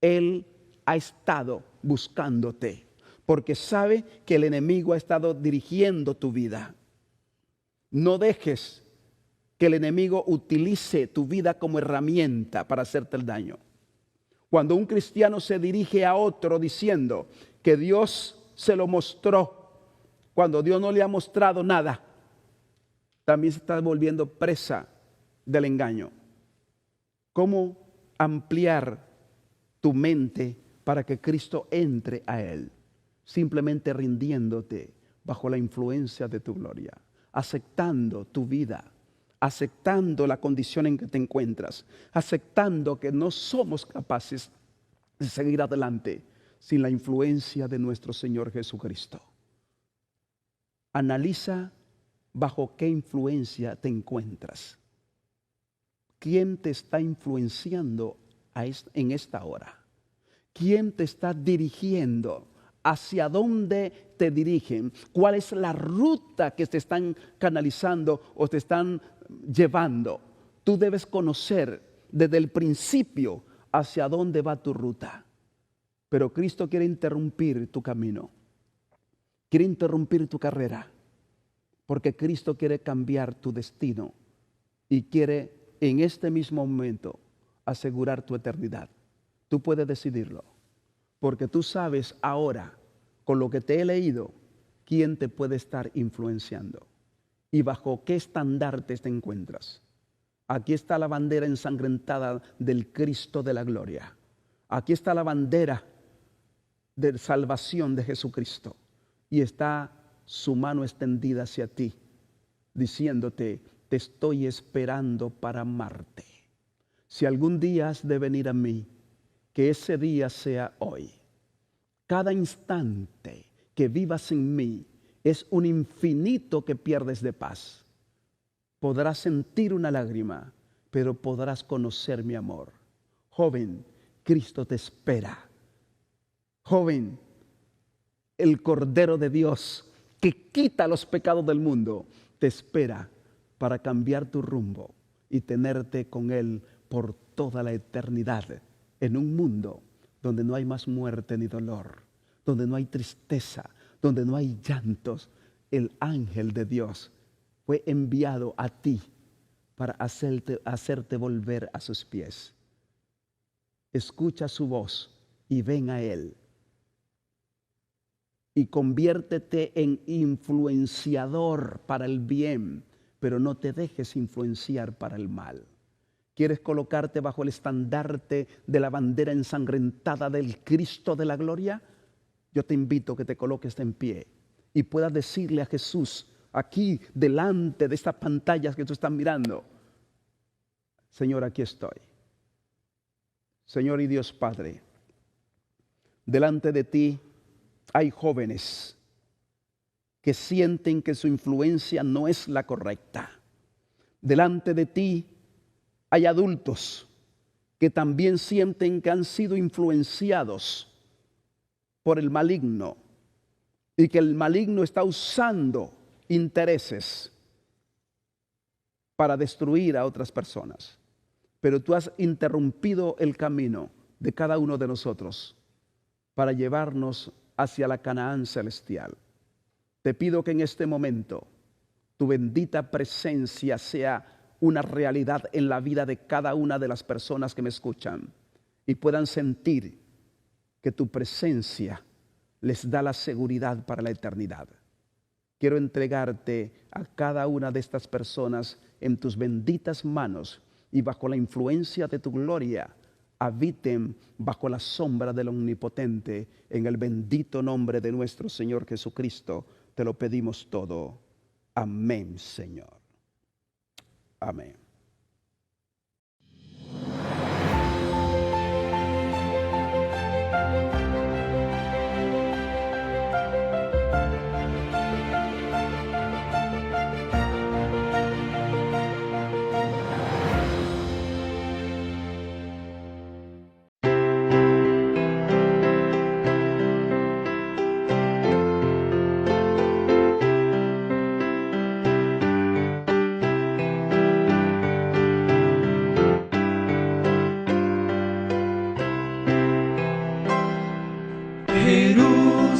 Él ha estado buscándote porque sabe que el enemigo ha estado dirigiendo tu vida. No dejes que el enemigo utilice tu vida como herramienta para hacerte el daño. Cuando un cristiano se dirige a otro diciendo que Dios se lo mostró, cuando Dios no le ha mostrado nada, también se está volviendo presa del engaño. ¿Cómo ampliar tu mente para que Cristo entre a él? Simplemente rindiéndote bajo la influencia de tu gloria, aceptando tu vida, aceptando la condición en que te encuentras, aceptando que no somos capaces de seguir adelante sin la influencia de nuestro Señor Jesucristo. Analiza bajo qué influencia te encuentras. ¿Quién te está influenciando en esta hora? ¿Quién te está dirigiendo? ¿Hacia dónde te dirigen? ¿Cuál es la ruta que te están canalizando o te están llevando? Tú debes conocer desde el principio hacia dónde va tu ruta. Pero Cristo quiere interrumpir tu camino. Quiere interrumpir tu carrera. Porque Cristo quiere cambiar tu destino y quiere en este mismo momento asegurar tu eternidad. Tú puedes decidirlo, porque tú sabes ahora, con lo que te he leído, quién te puede estar influenciando y bajo qué estandarte te encuentras. Aquí está la bandera ensangrentada del Cristo de la gloria. Aquí está la bandera de salvación de Jesucristo y está su mano extendida hacia ti, diciéndote, te estoy esperando para amarte. Si algún día has de venir a mí, que ese día sea hoy. Cada instante que vivas sin mí es un infinito que pierdes de paz. Podrás sentir una lágrima, pero podrás conocer mi amor. Joven, Cristo te espera. Joven, el Cordero de Dios que quita los pecados del mundo, te espera para cambiar tu rumbo y tenerte con Él por toda la eternidad, en un mundo donde no hay más muerte ni dolor, donde no hay tristeza, donde no hay llantos. El ángel de Dios fue enviado a ti para hacerte volver a sus pies. Escucha su voz y ven a Él. Y conviértete en influenciador para el bien, pero no te dejes influenciar para el mal. ¿Quieres colocarte bajo el estandarte de la bandera ensangrentada del Cristo de la gloria? Yo te invito a que te coloques en pie y puedas decirle a Jesús, aquí delante de estas pantallas que tú estás mirando, Señor, aquí estoy. Señor y Dios Padre, delante de ti hay jóvenes que sienten que su influencia no es la correcta. Delante de ti hay adultos que también sienten que han sido influenciados por el maligno y que el maligno está usando intereses para destruir a otras personas. Pero tú has interrumpido el camino de cada uno de nosotros para llevarnos hacia la Canaán celestial. Te pido que en este momento tu bendita presencia sea una realidad en la vida de cada una de las personas que me escuchan y puedan sentir que tu presencia les da la seguridad para la eternidad. Quiero entregarte a cada una de estas personas en tus benditas manos y bajo la influencia de tu gloria habiten bajo la sombra del Omnipotente. En el bendito nombre de nuestro Señor Jesucristo te lo pedimos todo. Amén, Señor. Amén.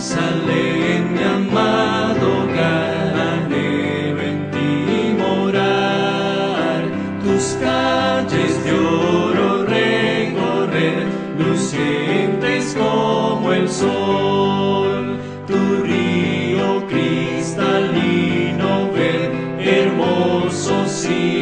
Jerusalén, mi amado hogar, anhelo en ti morar, tus calles de oro recorrer, lucientes como el sol, tu río cristalino ver, hermoso sí.